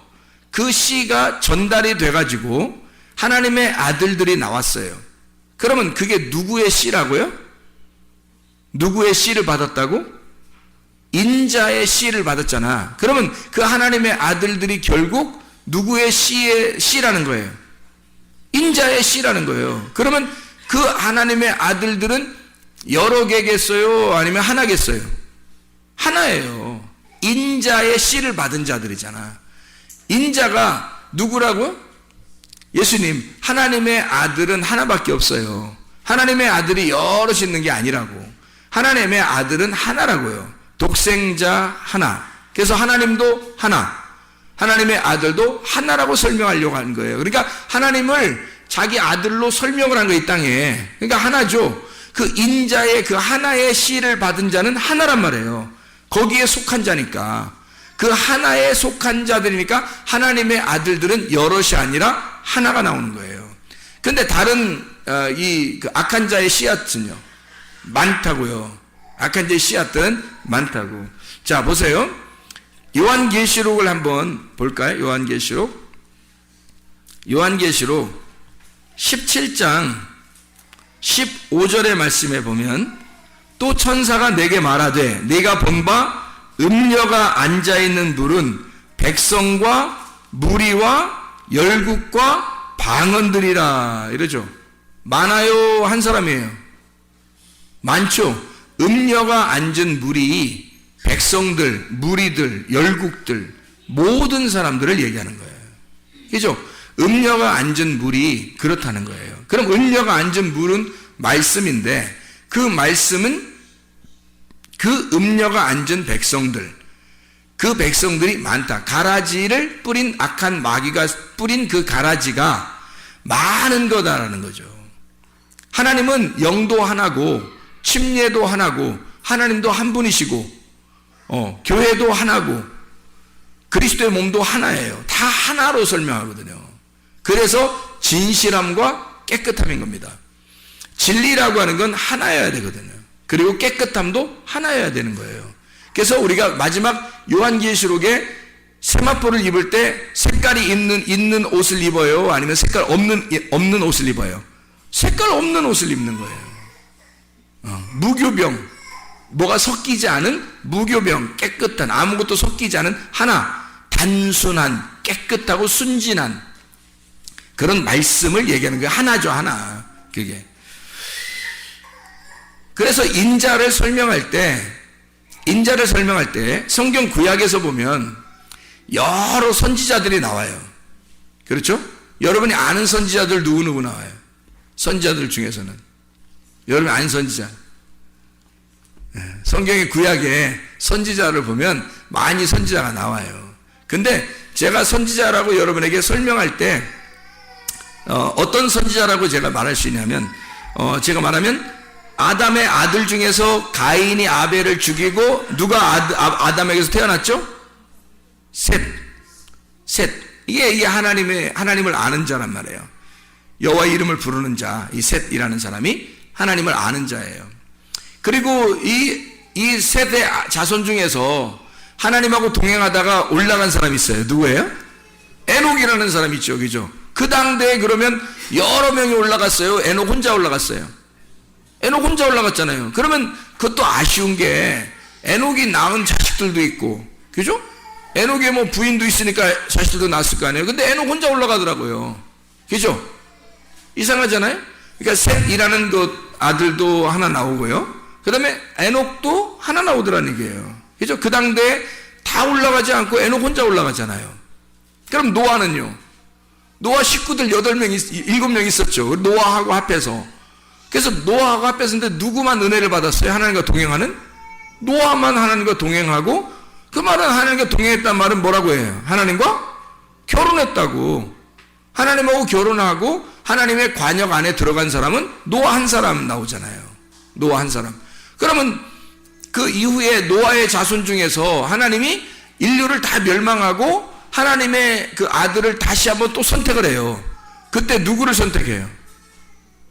그 씨가 전달이 돼가지고 하나님의 아들들이 나왔어요. 그러면 그게 누구의 씨라고요? 누구의 씨를 받았다고? 인자의 씨를 받았잖아. 그러면 그 하나님의 아들들이 결국 누구의 씨라는 거예요? 인자의 씨라는 거예요. 그러면 그 하나님의 아들들은 여러 개겠어요? 아니면 하나겠어요? 하나예요. 인자의 씨를 받은 자들이잖아. 인자가 누구라고요? 예수님, 하나님의 아들은 하나밖에 없어요. 하나님의 아들이 여럿이 있는 게 아니라고. 하나님의 아들은 하나라고요. 독생자 하나. 그래서 하나님도 하나. 하나님의 아들도 하나라고 설명하려고 하는 거예요. 그러니까 하나님을 자기 아들로 설명을 한 거예요, 이 땅에. 그러니까 하나죠. 그 인자의 그 하나의 씨를 받은 자는 하나란 말이에요. 거기에 속한 자니까. 그 하나에 속한 자들이니까 하나님의 아들들은 여럿이 아니라 하나가 나오는 거예요. 근데 다른 그 악한 자의 씨앗은요, 많다고요. 악한 자의 씨앗들은 많다고. 자, 보세요. 요한계시록을 한번 볼까요? 요한계시록 17장 15절의 말씀에 보면, 또 천사가 내게 말하되 네가 본 바 음녀가 앉아있는 물은 백성과 무리와 열국과 방언들이라 이러죠. 많아요? 한 사람이에요? 많죠. 음녀가 앉은 물이 백성들, 무리들, 열국들, 모든 사람들을 얘기하는 거예요. 그죠? 음녀가 앉은 물이 그렇다는 거예요. 그럼 음녀가 앉은 물은 말씀인데, 그 말씀은 그 음녀가 앉은 백성들, 그 백성들이 많다. 가라지를 뿌린 악한 마귀가 뿌린 그 가라지가 많은 거다라는 거죠. 하나님은 영도 하나고 침례도 하나고 하나님도 한 분이시고 교회도 하나고 그리스도의 몸도 하나예요. 다 하나로 설명하거든요. 그래서 진실함과 깨끗함인 겁니다. 진리라고 하는 건 하나여야 되거든요. 그리고 깨끗함도 하나여야 되는 거예요. 그래서 우리가 마지막 요한계시록에 세마포를 입을 때 색깔이 있는 옷을 입어요? 아니면 색깔 없는 옷을 입어요? 색깔 없는 옷을 입는 거예요. 무교병, 뭐가 섞이지 않은 무교병, 깨끗한, 아무것도 섞이지 않은 하나, 단순한, 깨끗하고 순진한 그런 말씀을 얘기하는 거예요. 하나죠, 하나. 그게. 그래서 인자를 설명할 때 성경 구약에서 보면 여러 선지자들이 나와요. 그렇죠? 여러분이 아는 선지자들 누구 나와요? 선지자들 중에서는 여러분이 아는 선지자, 성경의 구약에 선지자를 보면 많이 선지자가 나와요. 근데 제가 선지자라고 여러분에게 설명할 때 어떤 선지자라고 제가 말할 수 있냐면, 제가 말하면 아담의 아들 중에서 가인이 아벨을 죽이고 누가 아담에게서 태어났죠? 셋. 이게 하나님을 아는 자란 말이에요. 여호와 이름을 부르는 자, 이 셋이라는 사람이 하나님을 아는 자예요. 그리고 이 셋의 자손 중에서 하나님하고 동행하다가 올라간 사람이 있어요. 누구예요? 에녹이라는 사람이 있죠, 그죠? 그 당대에 그러면 여러 명이 올라갔어요? 에녹 혼자 올라갔어요? 에녹 혼자 올라갔잖아요. 그러면 그것도 아쉬운 게 에녹이 낳은 자식들도 있고, 그죠? 에녹에 뭐 부인도 있으니까 자식들도 낳았을 거 아니에요. 근데 에녹 혼자 올라가더라고요. 그죠? 이상하잖아요? 그러니까 셋이라는 그 아들도 하나 나오고요. 그 다음에 에녹도 하나 나오더라는 얘기예요. 그죠? 그 당대에 다 올라가지 않고 에녹 혼자 올라가잖아요. 그럼 노아는요? 노아 식구들 7명 있었죠. 노아하고 합해서. 그래서 노아하고 합해서인데 누구만 은혜를 받았어요? 하나님과 동행하는? 노아만 하나님과 동행하고, 그 말은 하나님과 동행했단 말은 뭐라고 해요? 하나님과 결혼했다고. 하나님하고 결혼하고 하나님의 관역 안에 들어간 사람은 노아 한 사람 나오잖아요. 노아 한 사람. 그러면 그 이후에 노아의 자손 중에서 하나님이 인류를 다 멸망하고 하나님의 그 아들을 다시 한번 또 선택을 해요. 그때 누구를 선택해요?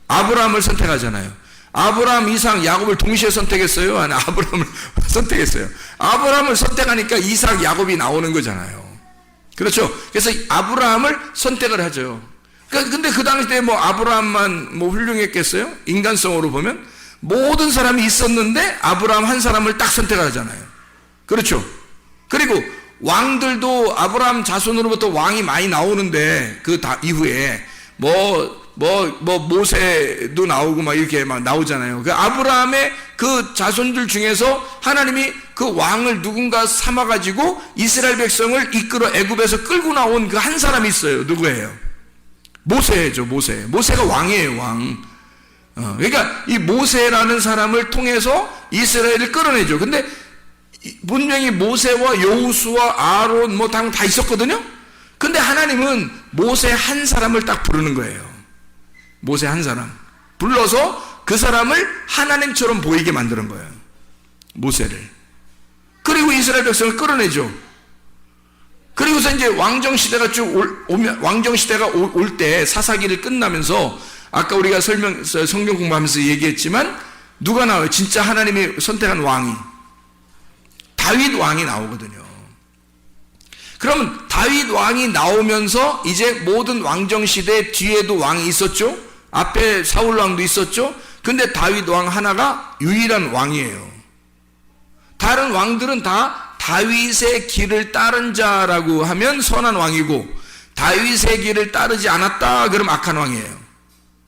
아브라함을 선택하잖아요. 아브라함, 이삭, 야곱을 동시에 선택했어요? 아니, 아브라함을 선택했어요. 아브라함을 선택하니까 이삭, 야곱이 나오는 거잖아요. 그렇죠? 그래서 아브라함을 선택을 하죠. 근데 그 당시에 뭐 아브라함만 뭐 훌륭했겠어요? 인간성으로 보면 모든 사람이 있었는데 아브라함 한 사람을 딱 선택하잖아요. 그렇죠? 그리고 왕들도 아브라함 자손으로부터 왕이 많이 나오는데 그 이후에 모세도 나오고 막 이렇게 막 나오잖아요. 그 아브라함의 그 자손들 중에서 하나님이 그 왕을 누군가 삼아가지고 이스라엘 백성을 이끌어 애굽에서 끌고 나온 그 한 사람이 있어요. 누구예요? 모세죠, 모세. 모세가 왕이에요, 왕. 그러니까 이 모세라는 사람을 통해서 이스라엘을 끌어내죠. 근데 분명히 모세와 여호수아, 아론 뭐 다 있었거든요. 근데 하나님은 모세 한 사람을 딱 부르는 거예요. 모세 한 사람 불러서 그 사람을 하나님처럼 보이게 만드는 거예요. 모세를. 그리고 이스라엘 백성을 끌어내죠. 그리고서 이제 왕정시대가 왕정시대가 올 때 사사기를 끝나면서 아까 우리가 성경 공부하면서 얘기했지만 누가 나와요? 진짜 하나님이 선택한 왕이 다윗 왕이 나오거든요. 그러면 다윗 왕이 나오면서 이제 모든 왕정시대 뒤에도 왕이 있었죠. 앞에 사울 왕도 있었죠. 근데 다윗 왕 하나가 유일한 왕이에요. 다른 왕들은 다 다윗의 길을 따른 자라고 하면 선한 왕이고, 다윗의 길을 따르지 않았다 그럼 악한 왕이에요.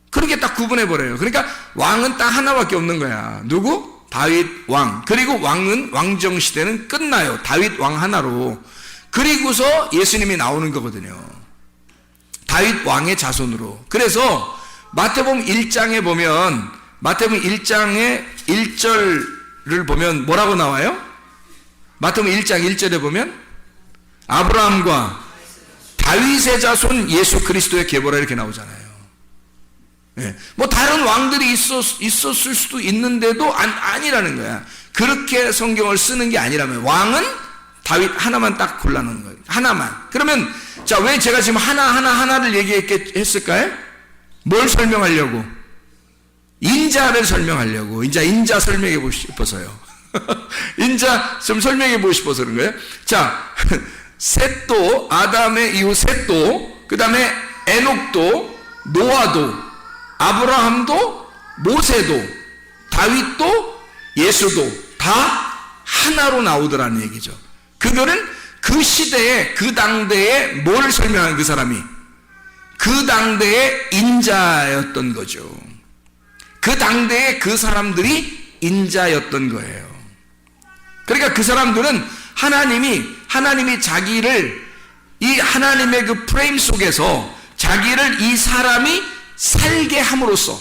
그렇게 딱 구분해버려요. 그러니까 왕은 딱 하나밖에 없는 거야. 누구? 다윗 왕. 그리고 왕은 왕정시대는 끝나요. 다윗 왕 하나로. 그리고서 예수님이 나오는 거거든요. 다윗 왕의 자손으로. 그래서 마태복음 1장에 보면, 마태복음 1장의 1절을 보면 뭐라고 나와요? 마태복음 1장 1절에 보면 아브라함과 다윗의 자손 예수 그리스도의 계보라 이렇게 나오잖아요. 네. 뭐 다른 왕들이 있었을 수도 있는데도 아니라는 거야. 그렇게 성경을 쓰는 게 아니라면 왕은 다윗 하나만 딱 골라놓은 거예요. 하나만. 그러면 자, 왜 제가 지금 하나를 얘기했을까요? 뭘 설명하려고? 인자를 설명하려고. 인자 설명해 보고 싶어서요. 인자 좀 설명해 보고 싶어서 그런 거예요. 자, 셋도, 아담의 이후 셋도, 그 다음에 에녹도, 노아도, 아브라함도, 모세도, 다윗도, 예수도 다 하나로 나오더라는 얘기죠. 그거는 그 시대에, 그 당대에 뭘 설명한 그 사람이? 그 당대의 인자였던 거죠. 그 당대에 그 사람들이 인자였던 거예요. 그러니까 그 사람들은 하나님이 자기를 이 하나님의 그 프레임 속에서 자기를 이 사람이 살게 함으로써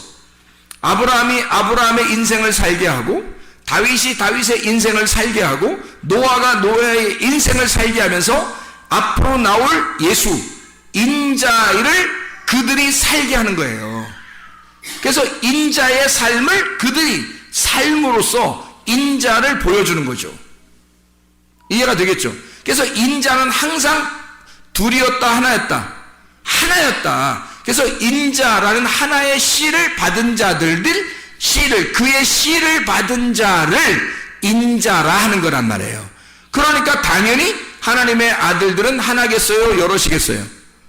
아브라함이 아브라함의 인생을 살게 하고, 다윗이 다윗의 인생을 살게 하고, 노아가 노아의 인생을 살게 하면서 앞으로 나올 예수 인자를 그들이 살게 하는 거예요. 그래서 인자의 삶을 그들이 삶으로써 인자를 보여주는 거죠. 이해가 되겠죠? 그래서 인자는 항상 둘이었다 하나였다. 그래서 인자라는 하나의 씨를 받은 그의 씨를 받은 자를 인자라 하는 거란 말이에요. 그러니까 당연히 하나님의 아들들은 하나겠어요? 여럿이겠어요?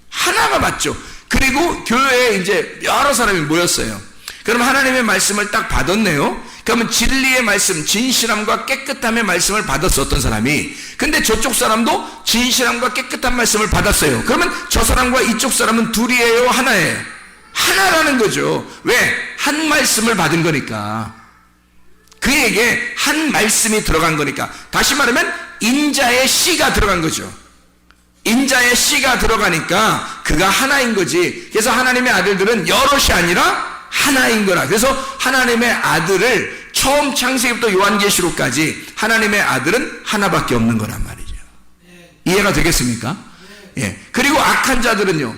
하나가 맞죠. 그리고 교회에 이제 여러 사람이 모였어요. 그럼 하나님의 말씀을 딱 받았네요. 그러면 진리의 말씀, 진실함과 깨끗함의 말씀을 받았어, 어떤 사람이. 근데 저쪽 사람도 진실함과 깨끗한 말씀을 받았어요. 그러면 저 사람과 이쪽 사람은 둘이에요, 하나예요? 하나라는 거죠. 왜? 한 말씀을 받은 거니까. 그에게 한 말씀이 들어간 거니까. 다시 말하면 인자의 씨가 들어간 거죠. 인자의 씨가 들어가니까 그가 하나인 거지. 그래서 하나님의 아들들은 여럿이 아니라 하나인 거라. 그래서 하나님의 아들을 처음 창세기부터 요한계시록까지 하나님의 아들은 하나밖에 없는 거란 말이죠. 이해가 되겠습니까? 예. 그리고 악한 자들은요,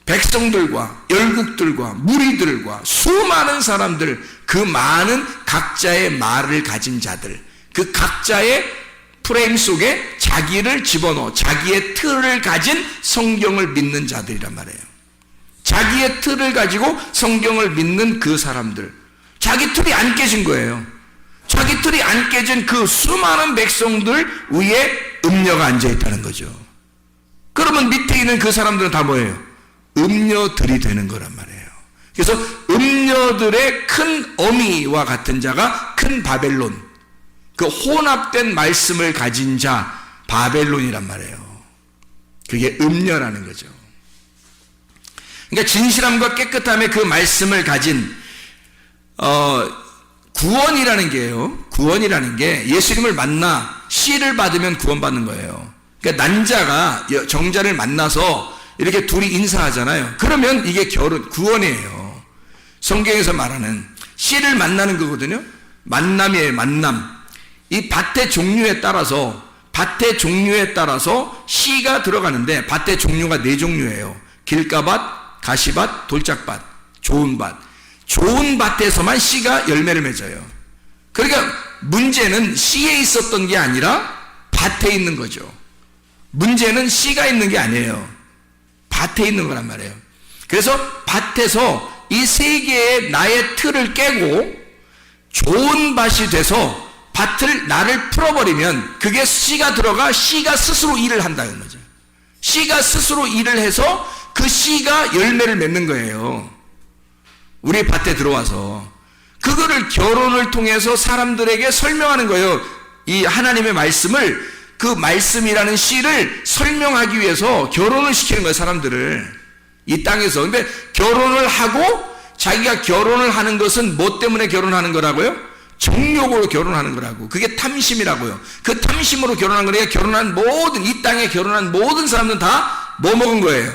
백성들과 열국들과 무리들과 수많은 사람들, 그 많은 각자의 말을 가진 자들, 그 각자의 프레임 속에 자기를 집어넣어 자기의 틀을 가진 성경을 믿는 자들이란 말이에요. 자기의 틀을 가지고 성경을 믿는 그 사람들, 자기 틀이 안 깨진 거예요. 자기 틀이 안 깨진 그 수많은 백성들 위에 음녀가 앉아있다는 거죠. 그러면 밑에 있는 그 사람들은 다 뭐예요? 음녀들이 되는 거란 말이에요. 그래서 음녀들의 큰 어미와 같은 자가 큰 바벨론, 그 혼합된 말씀을 가진 자 바벨론이란 말이에요. 그게 음녀라는 거죠. 그러니까 진실함과 깨끗함의 그 말씀을 가진 구원이라는 게요. 구원이라는 게 예수님을 만나 씨를 받으면 구원받는 거예요. 그러니까 난자가 정자를 만나서 이렇게 둘이 인사하잖아요. 그러면 이게 구원이에요. 성경에서 말하는 씨를 만나는 거거든요. 만남이에요, 만남. 이 밭의 종류에 따라서 씨가 들어가는데 밭의 종류가 4종류예요. 길가밭, 가시밭, 돌짝밭, 좋은 밭. 좋은 밭에서만 씨가 열매를 맺어요. 그러니까 문제는 씨에 있었던 게 아니라 밭에 있는 거죠. 문제는 씨가 있는 게 아니에요. 밭에 있는 거란 말이에요. 그래서 밭에서 이 세 개의 나의 틀을 깨고 좋은 밭이 돼서 밭을 나를 풀어버리면 그게 씨가 들어가 씨가 스스로 일을 한다는 거죠. 씨가 스스로 일을 해서 그 씨가 열매를 맺는 거예요. 우리 밭에 들어와서 그거를 결혼을 통해서 사람들에게 설명하는 거예요. 이 하나님의 말씀을, 그 말씀이라는 씨를 설명하기 위해서 결혼을 시키는 거예요, 사람들을. 이 땅에서. 근데 결혼을 하고 자기가 결혼을 하는 것은 뭐 때문에 결혼하는 거라고요? 정욕으로 결혼하는 거라고. 그게 탐심이라고요. 그 탐심으로 결혼한 거니까 결혼한 모든, 이 땅에 결혼한 모든 사람들은 다 뭐 먹은 거예요?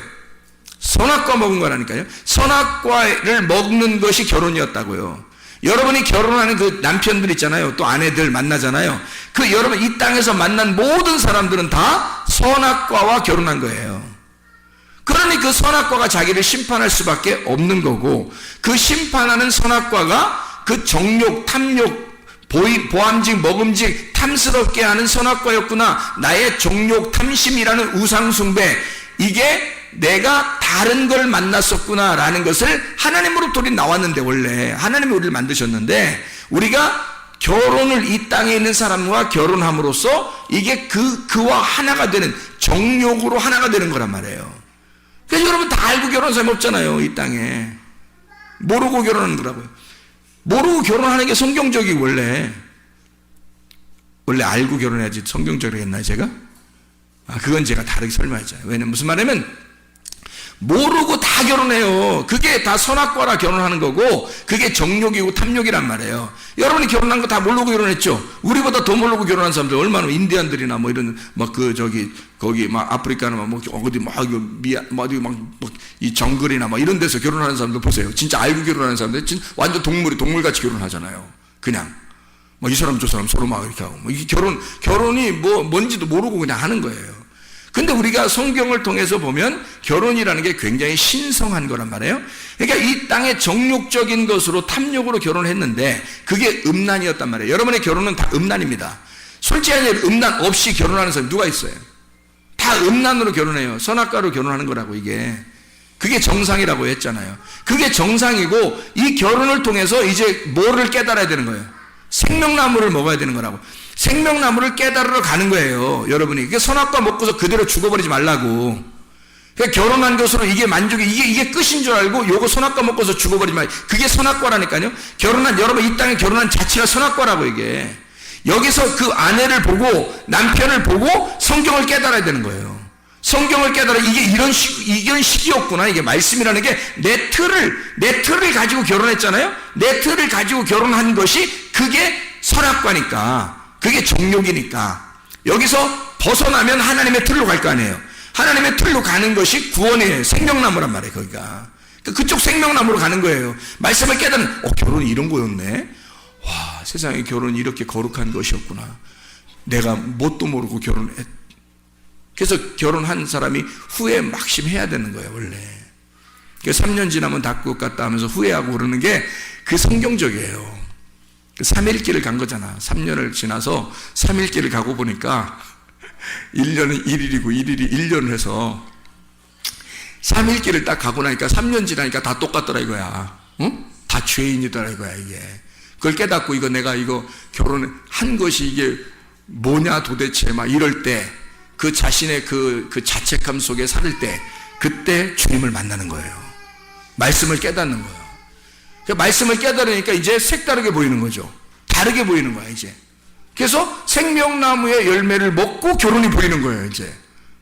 선악과 먹은 거라니까요. 선악과를 먹는 것이 결혼이었다고요. 여러분이 결혼하는 그 남편들 있잖아요. 또 아내들 만나잖아요. 그 여러분 이 땅에서 만난 모든 사람들은 다 선악과와 결혼한 거예요. 그러니 그 선악과가 자기를 심판할 수밖에 없는 거고, 그 심판하는 선악과가 그 정욕, 탐욕, 보암직, 먹음직, 탐스럽게 하는 선악과였구나. 나의 정욕, 탐심이라는 우상숭배, 이게 내가 다른 걸 만났었구나 라는 것을 하나님으로부터 우리 나왔는데, 원래 하나님이 우리를 만드셨는데, 우리가 결혼을 이 땅에 있는 사람과 결혼함으로써 이게 그와 하나가 되는, 정욕으로 하나가 되는 거란 말이에요. 그래서 여러분 다 알고 결혼한 사람이 없잖아요, 이 땅에. 모르고 결혼하는 거라고요. 모르고 결혼하는 게 성경적이고, 원래 알고 결혼해야지 성경적으로 했나요, 제가? 그건 제가 다르게 설명했잖아요. 왜냐면 무슨 말이냐면, 모르고 다 결혼해요. 그게 다 선악과라 결혼하는 거고, 그게 정욕이고 탐욕이란 말이에요. 여러분이 결혼한 거 다 모르고 결혼했죠? 우리보다 더 모르고 결혼한 사람들 얼마나, 인디안들이나 뭐 이런, 거기 아프리카나 어디 이 정글이나 이런 데서 결혼하는 사람들 보세요. 진짜 알고 결혼하는 사람들, 진짜 완전 동물같이 결혼하잖아요. 그냥. 이 사람 저 사람 서로 이렇게 하고. 이게 결혼이 뭔지도 모르고 그냥 하는 거예요. 근데 우리가 성경을 통해서 보면 결혼이라는 게 굉장히 신성한 거란 말이에요. 그러니까 이 땅의 정욕적인 것으로, 탐욕으로 결혼했는데 그게 음란이었단 말이에요. 여러분의 결혼은 다 음란입니다. 솔직히 음란 없이 결혼하는 사람이 누가 있어요? 다 음란으로 결혼해요. 선악과로 결혼하는 거라고, 이게. 그게 정상이라고 했잖아요. 그게 정상이고, 이 결혼을 통해서 이제 뭐를 깨달아야 되는 거예요? 생명나무를 먹어야 되는 거라고. 생명나무를 깨달으러 가는 거예요, 여러분이. 이게 선악과 먹고서 그대로 죽어버리지 말라고. 그러니까 결혼한 것으로 이게 만족이, 이게 끝인 줄 알고 요거 선악과 먹고서 죽어버리면 그게 선악과라니까요. 여러분 이 땅에 결혼한 자체가 선악과라고 이게. 여기서 그 아내를 보고 남편을 보고 성경을 깨달아야 되는 거예요. 성경을 깨달아 이게 이런 식이었구나. 이게 말씀이라는 게 내 틀을 가지고 결혼했잖아요. 내 틀을 가지고 결혼한 것이 그게 선악과니까. 그게 정욕이니까. 여기서 벗어나면 하나님의 틀로 갈 거 아니에요. 하나님의 틀로 가는 것이 구원이에요. 생명나무란 말이에요. 거기가. 그쪽 생명나무로 가는 거예요. 말씀을 깨달으면 결혼이 이런 거였네. 와, 세상에 결혼이 이렇게 거룩한 것이었구나. 내가 뭣도 모르고 결혼했. 그래서 결혼한 사람이 후회 막심해야 되는 거예요. 원래. 3년 지나면 다 것 같다 하면서 후회하고 그러는 게 그 성경적이에요. 3일길을 간 거잖아. 3년을 지나서 3일길을 가고 보니까 1년은 1일이고 1일이 1년을 해서 3일길을 딱 가고 나니까 3년 지나니까 다 똑같더라 이거야. 응? 다 죄인이더라 이거야 이게. 그걸 깨닫고 내가 결혼한 것이 이게 뭐냐 도대체 막 이럴 때 그 자신의 그 자책감 속에 살을 때 그때 주님을 만나는 거예요. 말씀을 깨닫는 거예요. 말씀을 깨달으니까 이제 색다르게 보이는 거죠. 다르게 보이는 거야 이제. 그래서 생명나무의 열매를 먹고 결혼이 보이는 거예요 이제.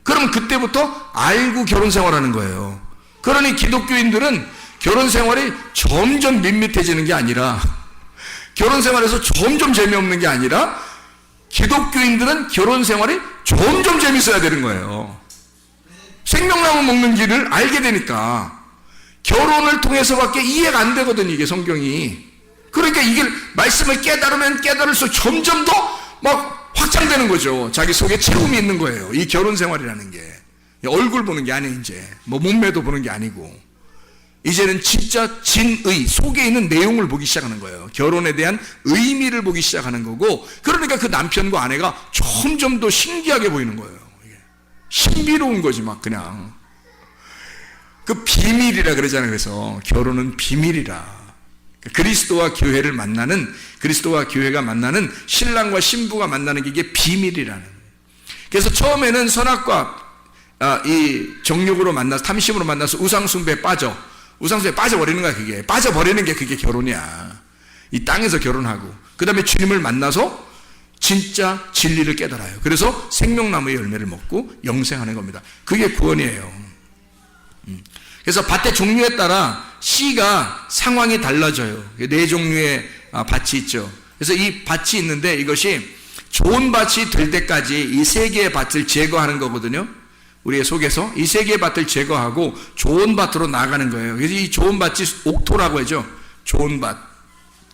그럼 그때부터 알고 결혼 생활하는 거예요. 그러니 기독교인들은 결혼 생활이 점점 밋밋해지는 게 아니라, 결혼 생활에서 점점 재미없는 게 아니라, 기독교인들은 결혼 생활이 점점 재밌어야 되는 거예요. 생명나무 먹는 길을 알게 되니까 결혼을 통해서밖에 이해가 안 되거든 이게 성경이. 그러니까 이게 말씀을 깨달으면 깨달을수록 점점 더 막 확장되는 거죠. 자기 속에 채움이 있는 거예요. 이 결혼 생활이라는 게 얼굴 보는 게 아니에요. 이제 뭐 몸매도 보는 게 아니고 이제는 진짜 진의 속에 있는 내용을 보기 시작하는 거예요. 결혼에 대한 의미를 보기 시작하는 거고, 그러니까 그 남편과 아내가 점점 더 신기하게 보이는 거예요. 신비로운 거지 막 그냥. 그 비밀이라 그러잖아요. 그래서 결혼은 비밀이라. 그리스도와 교회를 만나는, 그리스도와 교회가 만나는, 신랑과 신부가 만나는 게 이게 비밀이라는 거예요. 그래서 처음에는 선악과 이 정욕으로 만나서, 탐심으로 만나서 우상숭배에 빠져버리는 거야. 그게 빠져버리는 게 그게 결혼이야. 이 땅에서 결혼하고 그 다음에 주님을 만나서 진짜 진리를 깨달아요. 그래서 생명나무의 열매를 먹고 영생하는 겁니다. 그게 구원이에요. 그래서 밭의 종류에 따라 씨가 상황이 달라져요. 4종류의 밭이 있죠. 그래서 이 밭이 있는데 이것이 좋은 밭이 될 때까지 이 3개의 밭을 제거하는 거거든요. 우리의 속에서 이 3개의 밭을 제거하고 좋은 밭으로 나가는 거예요. 그래서 이 좋은 밭이 옥토라고 하죠. 좋은 밭.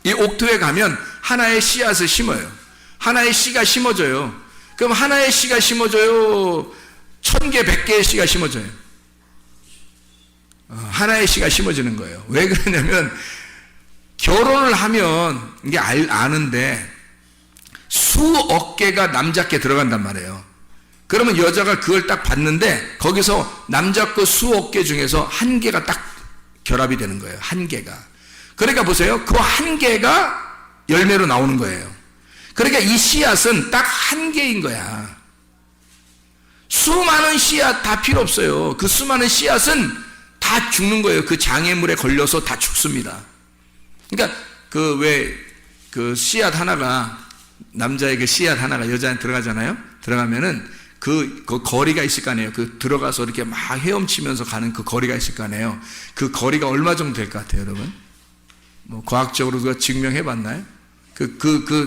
이 옥토에 가면 하나의 씨앗을 심어요. 하나의 씨가 심어져요. 그럼 하나의 씨가 심어져요? 1000개, 100개의 씨가 심어져요. 하나의 씨가 심어지는 거예요. 왜 그러냐면 결혼을 하면 이게 아는데 수억 개가 남자께 들어간단 말이에요. 그러면 여자가 그걸 딱 봤는데 거기서 남자 거 수억 개 중에서 1개가 딱 결합이 되는 거예요. 1개가. 그러니까 보세요. 그 1개가 열매로 나오는 거예요. 그러니까 이 씨앗은 딱 1개인 거야. 수많은 씨앗 다 필요 없어요. 그 수많은 씨앗은 다 죽는 거예요. 그 장애물에 걸려서 다 죽습니다. 그러니까 그 씨앗 하나가, 남자의 그 씨앗 하나가 여자한테 들어가잖아요. 들어가면은 그 거리가 있을 거 아니에요. 그 들어가서 이렇게 막 헤엄치면서 가는 그 거리가 있을 거 아니에요. 그 거리가 얼마 정도 될 것 같아요, 여러분? 뭐 과학적으로 그거 증명해 봤나요?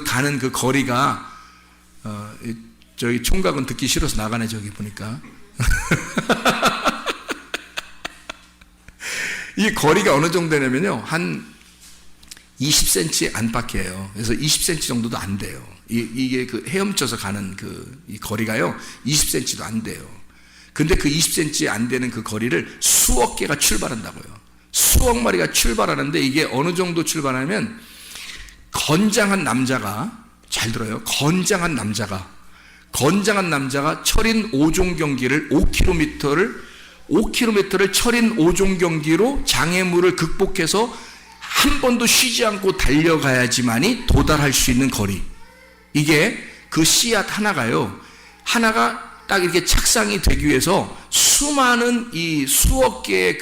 가는 그 거리가, 저기 총각은 듣기 싫어서 나가네, 저기 보니까. 이 거리가 어느 정도 되냐면요, 한 20cm 안팎이에요. 그래서 20cm 정도도 안 돼요. 이게 그 헤엄쳐서 가는 이 거리가요, 20cm도 안 돼요. 근데 그 20cm 안 되는 그 거리를 수억 개가 출발한다고요. 수억 마리가 출발하는데 이게 어느 정도 출발하면 건장한 남자가, 잘 들어요. 건장한 남자가 철인 5종 경기를 5km를 철인 5종 경기로 장애물을 극복해서 한 번도 쉬지 않고 달려가야지만이 도달할 수 있는 거리. 이게 그 씨앗 하나가요, 하나가 딱 이렇게 착상이 되기 위해서 수많은 이 수억 개의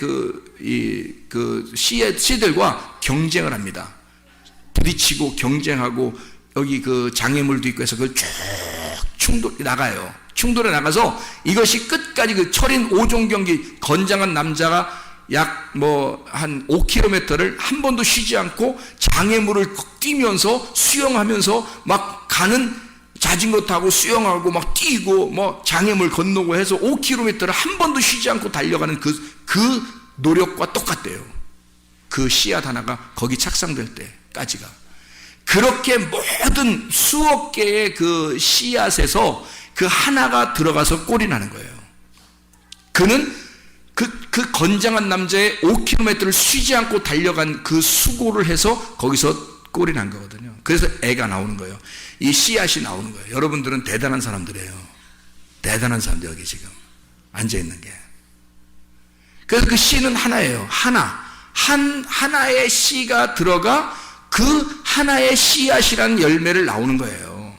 씨들과 경쟁을 합니다. 부딪히고 경쟁하고 여기 그 장애물도 있고 해서 그걸 쭉 충돌이 나가요. 충돌에 나가서 이것이 끝까지 그 철인 5종 경기 건장한 남자가 약 한 5km를 한 번도 쉬지 않고 장애물을 뛰면서 수영하면서 막 가는 자전거 타고 수영하고 막 뛰고 장애물 건너고 해서 5km를 한 번도 쉬지 않고 달려가는 그 노력과 똑같대요. 그 씨앗 하나가 거기 착상될 때까지가. 그렇게 모든 수억 개의 그 씨앗에서 그 하나가 들어가서 꼴이 나는 거예요. 그는 그 건장한 남자의 5km를 쉬지 않고 달려간 그 수고를 해서 거기서 꼴이 난 거거든요. 그래서 애가 나오는 거예요. 이 씨앗이 나오는 거예요. 여러분들은 대단한 사람들이에요. 대단한 사람들 여기 지금 앉아있는 게. 그래서 그 씨는 하나예요. 하나의 씨가 들어가 그 하나의 씨앗이라는 열매를 나오는 거예요.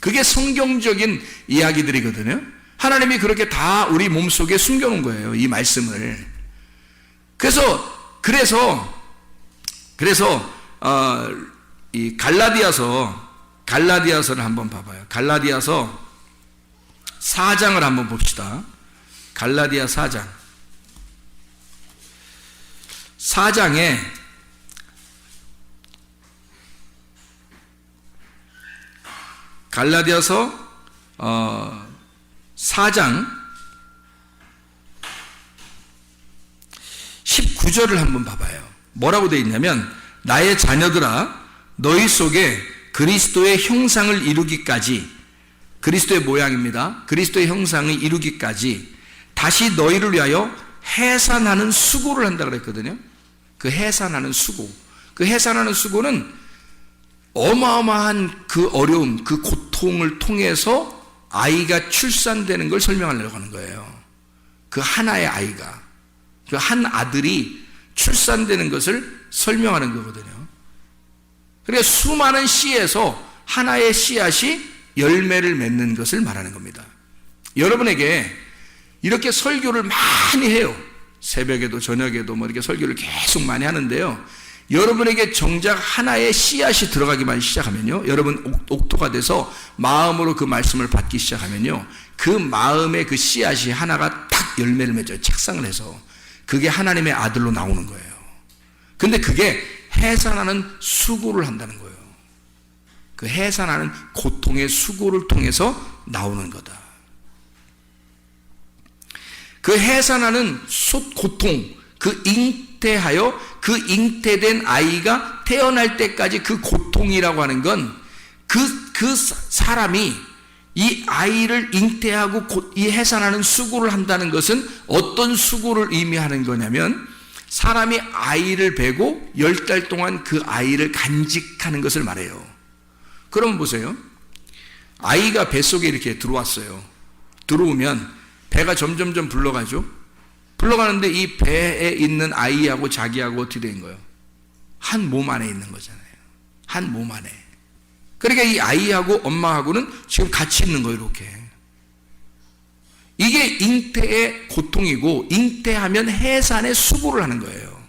그게 성경적인 이야기들이거든요. 하나님이 그렇게 다 우리 몸속에 숨겨놓은 거예요. 이 말씀을. 그래서 이 갈라디아서를 한번 봐봐요. 갈라디아서 4장을 한번 봅시다. 갈라디아 4장. 4장에 갈라디아서 4장 19절을 한번 봐봐요. 뭐라고 되어 있냐면 나의 자녀들아 너희 속에 그리스도의 형상을 이루기까지, 그리스도의 모양입니다. 그리스도의 형상을 이루기까지 다시 너희를 위하여 해산하는 수고를 한다 그랬거든요. 그 해산하는 수고, 그 해산하는 수고는 어마어마한 그 어려움, 그 고통을 통해서 아이가 출산되는 걸 설명하려고 하는 거예요. 그 하나의 아이가, 그 한 아들이 출산되는 것을 설명하는 거거든요. 그러니까 수많은 씨에서 하나의 씨앗이 열매를 맺는 것을 말하는 겁니다. 여러분에게 이렇게 설교를 많이 해요. 새벽에도 저녁에도 이렇게 설교를 계속 많이 하는데요. 여러분에게 정작 하나의 씨앗이 들어가기만 시작하면요, 여러분 옥토가 돼서 마음으로 그 말씀을 받기 시작하면요, 그 마음의 그 씨앗이 하나가 딱 열매를 맺어요. 착상을 해서. 그게 하나님의 아들로 나오는 거예요. 근데 그게 해산하는 수고를 한다는 거예요. 그 해산하는 고통의 수고를 통해서 나오는 거다. 그 해산하는 고통, 그 잉태하여 그 잉태된 아이가 태어날 때까지 그 고통이라고 하는 건 그 사람이 이 아이를 잉태하고 이 해산하는 수고를 한다는 것은 어떤 수고를 의미하는 거냐면 사람이 아이를 베고 10달 동안 그 아이를 간직하는 것을 말해요. 그러면 보세요. 아이가 뱃속에 이렇게 들어왔어요. 들어오면 배가 점점점 불러가죠. 불러가는데 이 배에 있는 아이하고 자기하고 어떻게 된 거예요? 한 몸 안에 있는 거잖아요. 한 몸 안에. 그러니까 이 아이하고 엄마하고는 지금 같이 있는 거예요. 이렇게. 이게 잉태의 고통이고, 잉태하면 해산의 수고를 하는 거예요.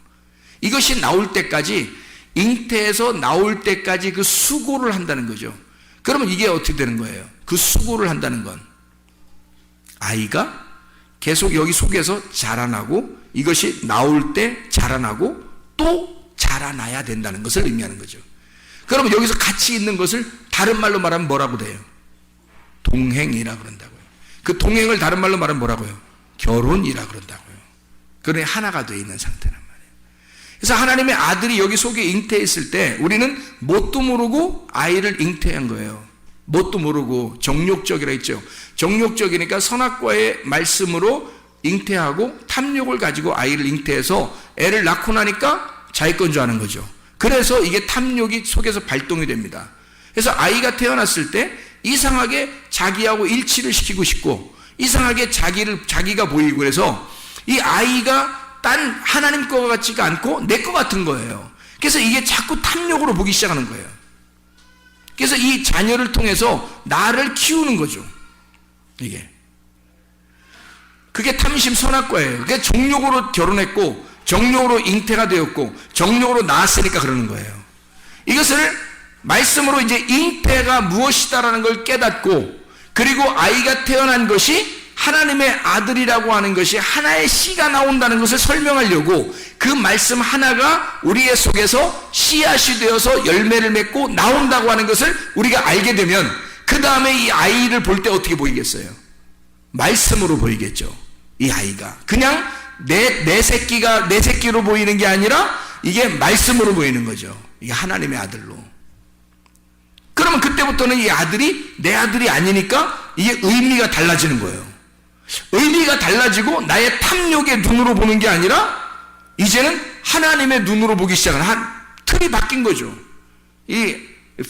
이것이 나올 때까지, 잉태에서 나올 때까지 그 수고를 한다는 거죠. 그러면 이게 어떻게 되는 거예요? 그 수고를 한다는 건 아이가 계속 여기 속에서 자라나고, 이것이 나올 때 자라나고 또 자라나야 된다는 것을 의미하는 거죠. 그러면 여기서 같이 있는 것을 다른 말로 말하면 뭐라고 돼요? 동행이라 그런다고요. 그 동행을 다른 말로 말하면 뭐라고요? 결혼이라 그런다고요. 그러니 하나가 되어 있는 상태란 말이에요. 그래서 하나님의 아들이 여기 속에 잉태했을 때 우리는 뭣도 모르고 아이를 잉태한 거예요. 뭣도 모르고 정욕적이라 했죠. 정욕적이니까 선악과의 말씀으로 잉태하고 탐욕을 가지고 아이를 잉태해서 애를 낳고 나니까 자기 건 줄 아는 거죠. 그래서 이게 탐욕이 속에서 발동이 됩니다. 그래서 아이가 태어났을 때 이상하게 자기하고 일치를 시키고 싶고, 이상하게 자기가 보이고, 그래서 이 아이가 딴 하나님 거 같지가 않고 내 거 같은 거예요. 그래서 이게 자꾸 탐욕으로 보기 시작하는 거예요. 그래서 이 자녀를 통해서 나를 키우는 거죠. 이게 그게 탐심 선악과예요. 그게 정욕으로 결혼했고 정욕으로 잉태가 되었고 정욕으로 낳았으니까 그러는 거예요. 이것을 말씀으로 이제 잉태가 무엇이다라는 걸 깨닫고, 그리고 아이가 태어난 것이 하나님의 아들이라고 하는 것이 하나의 씨가 나온다는 것을 설명하려고 그 말씀 하나가 우리의 속에서 씨앗이 되어서 열매를 맺고 나온다고 하는 것을 우리가 알게 되면 그 다음에 이 아이를 볼 때 어떻게 보이겠어요? 말씀으로 보이겠죠. 이 아이가 그냥 내 새끼로 보이는 게 아니라 이게 말씀으로 보이는 거죠. 이게 하나님의 아들로. 그러면 그때부터는 이 아들이 내 아들이 아니니까 이게 의미가 달라지는 거예요. 의미가 달라지고 나의 탐욕의 눈으로 보는 게 아니라 이제는 하나님의 눈으로 보기 시작하는, 틀이 바뀐 거죠. 이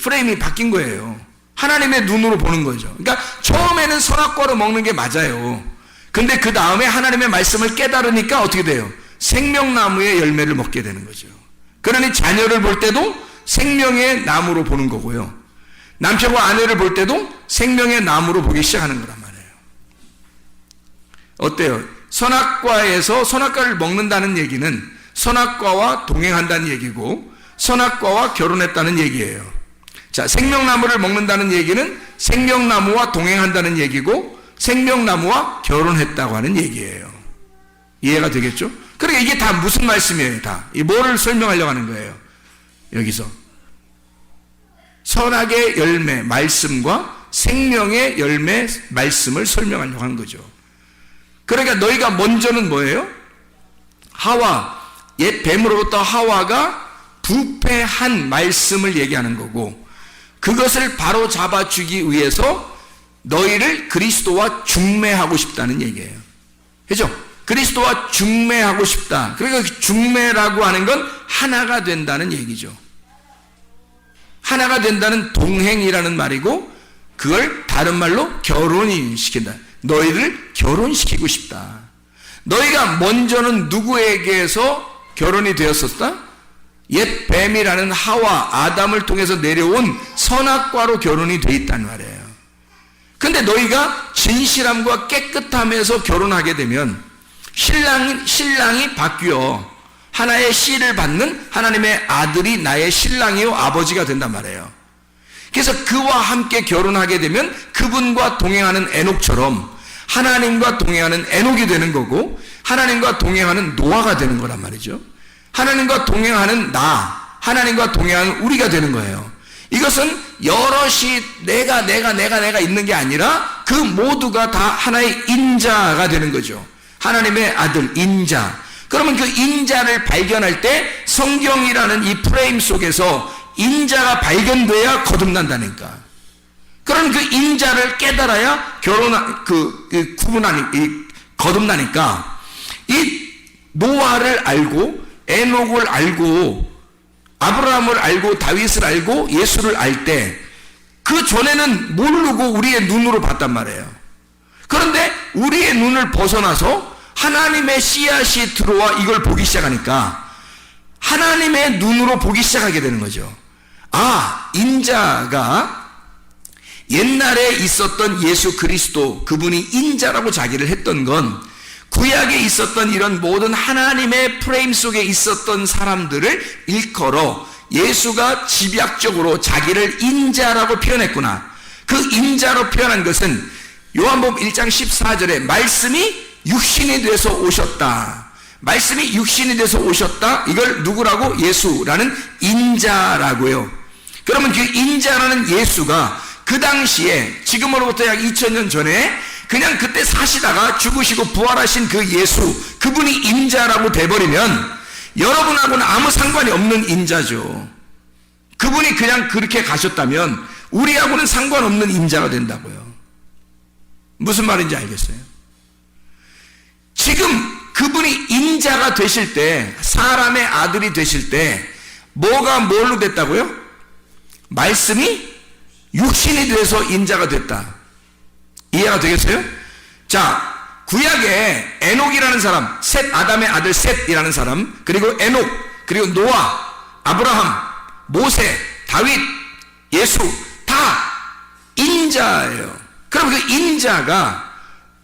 프레임이 바뀐 거예요. 하나님의 눈으로 보는 거죠. 그러니까 처음에는 선악과로 먹는 게 맞아요. 근데 그 다음에 하나님의 말씀을 깨달으니까 어떻게 돼요? 생명나무의 열매를 먹게 되는 거죠. 그러니 자녀를 볼 때도 생명의 나무로 보는 거고요. 남편과 아내를 볼 때도 생명의 나무로 보기 시작하는 거란 말이에요. 어때요? 선악과에서 선악과를 먹는다는 얘기는 선악과와 동행한다는 얘기고 선악과와 결혼했다는 얘기예요. 자, 생명나무를 먹는다는 얘기는 생명나무와 동행한다는 얘기고 생명나무와 결혼했다고 하는 얘기예요. 이해가 되겠죠? 그러니까 이게 다 무슨 말씀이에요? 다. 이 뭐를 설명하려고 하는 거예요? 여기서 선악의 열매, 말씀과 생명의 열매, 말씀을 설명하려고 하는 거죠. 그러니까 너희가 먼저는 뭐예요? 하와, 옛 뱀으로부터 하와가 부패한 말씀을 얘기하는 거고, 그것을 바로 잡아주기 위해서 너희를 그리스도와 중매하고 싶다는 얘기예요. 그죠? 그리스도와 중매하고 싶다. 그러니까 중매라고 하는 건 하나가 된다는 얘기죠. 하나가 된다는 동행이라는 말이고, 그걸 다른 말로 결혼이 시킨다. 너희를 결혼시키고 싶다. 너희가 먼저는 누구에게서 결혼이 되었었다? 옛 뱀이라는 하와, 아담을 통해서 내려온 선악과로 결혼이 돼 있단 말이에요. 근데 너희가 진실함과 깨끗함에서 결혼하게 되면 신랑이 바뀌어 하나의 씨를 받는 하나님의 아들이 나의 신랑이요 아버지가 된단 말이에요. 그래서 그와 함께 결혼하게 되면 그분과 동행하는 에녹처럼 하나님과 동행하는 에녹이 되는 거고, 하나님과 동행하는 노아가 되는 거란 말이죠. 하나님과 동행하는 하나님과 동행하는 우리가 되는 거예요. 이것은 여럿이 내가 있는 게 아니라 그 모두가 다 하나의 인자가 되는 거죠. 하나님의 아들, 인자. 그러면 그 인자를 발견할 때 성경이라는 이 프레임 속에서 인자가 발견돼야 거듭난다니까. 그럼 그 인자를 깨달아야 거듭나니까, 이 노아를 알고 에녹을 알고 아브라함을 알고 다윗을 알고 예수를 알 때 그 전에는 모르고 우리의 눈으로 봤단 말이에요. 그런데 우리의 눈을 벗어나서 하나님의 씨앗이 들어와 이걸 보기 시작하니까 하나님의 눈으로 보기 시작하게 되는 거죠. 아, 인자가 옛날에 있었던 예수 그리스도, 그분이 인자라고 자기를 했던 건 구약에 있었던 이런 모든 하나님의 프레임 속에 있었던 사람들을 일컬어 예수가 집약적으로 자기를 인자라고 표현했구나. 그 인자로 표현한 것은 요한복음 1장 14절에 말씀이 육신이 돼서 오셨다. 말씀이 육신이 돼서 오셨다. 이걸 누구라고? 예수라는 인자라고요. 그러면 그 인자라는 예수가 그 당시에 지금으로부터 약 2000년 전에 그냥 그때 사시다가 죽으시고 부활하신 그 예수, 그분이 인자라고 돼버리면 여러분하고는 아무 상관이 없는 인자죠. 그분이 그냥 그렇게 가셨다면 우리하고는 상관없는 인자가 된다고요. 무슨 말인지 알겠어요? 지금 그분이 인자가 되실 때, 사람의 아들이 되실 때 뭐가 뭘로 됐다고요? 말씀이 육신이 돼서 인자가 됐다. 이해가 되겠어요? 자, 구약에 에녹이라는 사람, 아담의 아들 셋이라는 사람, 그리고 에녹, 그리고 노아, 아브라함, 모세, 다윗, 예수 다 인자예요. 그럼 그 인자가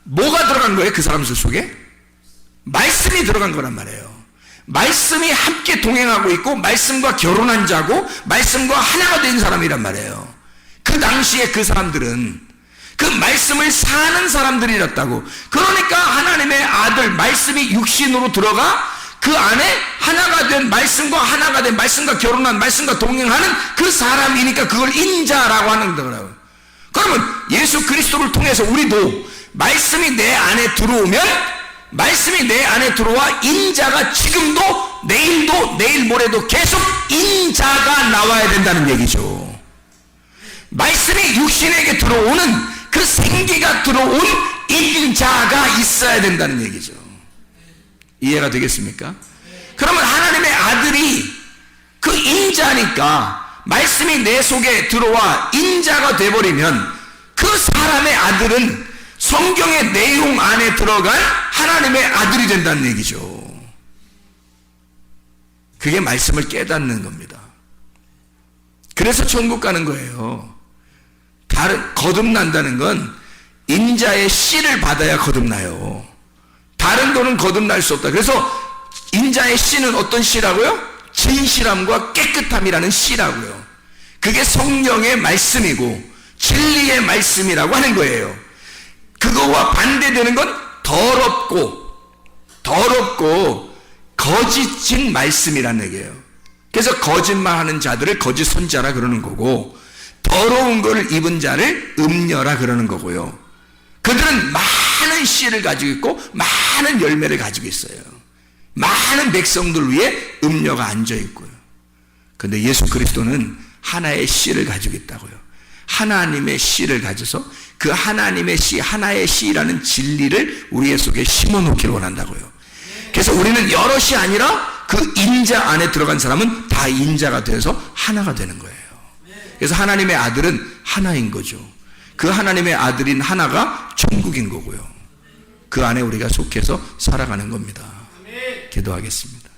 뭐가 들어간 거예요? 그 사람 속에? 말씀이 들어간 거란 말이에요. 말씀이 함께 동행하고 있고 말씀과 결혼한 자고 말씀과 하나가 된 사람이란 말이에요. 그 당시에 그 사람들은 그 말씀을 사는 사람들이었다고. 그러니까 하나님의 아들 말씀이 육신으로 들어가 그 안에 하나가 된 말씀과 하나가 된 말씀과 결혼한 말씀과 동행하는 그 사람이니까 그걸 인자라고 하는 거라고요. 그러면 예수 그리스도를 통해서 우리도 말씀이 내 안에 들어오면 말씀이 내 안에 들어와 인자가 지금도 내일도 내일 모레도 계속 인자가 나와야 된다는 얘기죠. 말씀이 육신에게 들어오는 그 생기가 들어온 인자가 있어야 된다는 얘기죠. 이해가 되겠습니까? 그러면 하나님의 아들이 그 인자니까 말씀이 내 속에 들어와 인자가 돼버리면 그 사람의 아들은 성경의 내용 안에 들어간 하나님의 아들이 된다는 얘기죠. 그게 말씀을 깨닫는 겁니다. 그래서 천국 가는 거예요. 거듭난다는 건 인자의 씨를 받아야 거듭나요. 다른 거는 거듭날 수 없다. 그래서 인자의 씨는 어떤 씨라고요? 진실함과 깨끗함이라는 씨라고요. 그게 성령의 말씀이고 진리의 말씀이라고 하는 거예요. 그거와 반대되는 건 더럽고 거짓인 말씀이라는 얘기예요. 그래서 거짓말하는 자들을 거짓 선자라 그러는 거고 더러운 것을 입은 자를 음녀라 그러는 거고요. 그들은 많은 씨를 가지고 있고 많은 열매를 가지고 있어요. 많은 백성들 위에 음녀가 앉아 있고요. 그런데 예수 그리스도는 하나의 씨를 가지고 있다고요. 하나님의 씨를 가져서 그 하나님의 씨, 하나의 씨라는 진리를 우리의 속에 심어놓기를 원한다고요. 그래서 우리는 여럿이 아니라 그 인자 안에 들어간 사람은 다 인자가 되어서 하나가 되는 거예요. 그래서 하나님의 아들은 하나인 거죠. 그 하나님의 아들인 하나가 천국인 거고요. 그 안에 우리가 속해서 살아가는 겁니다. 기도하겠습니다.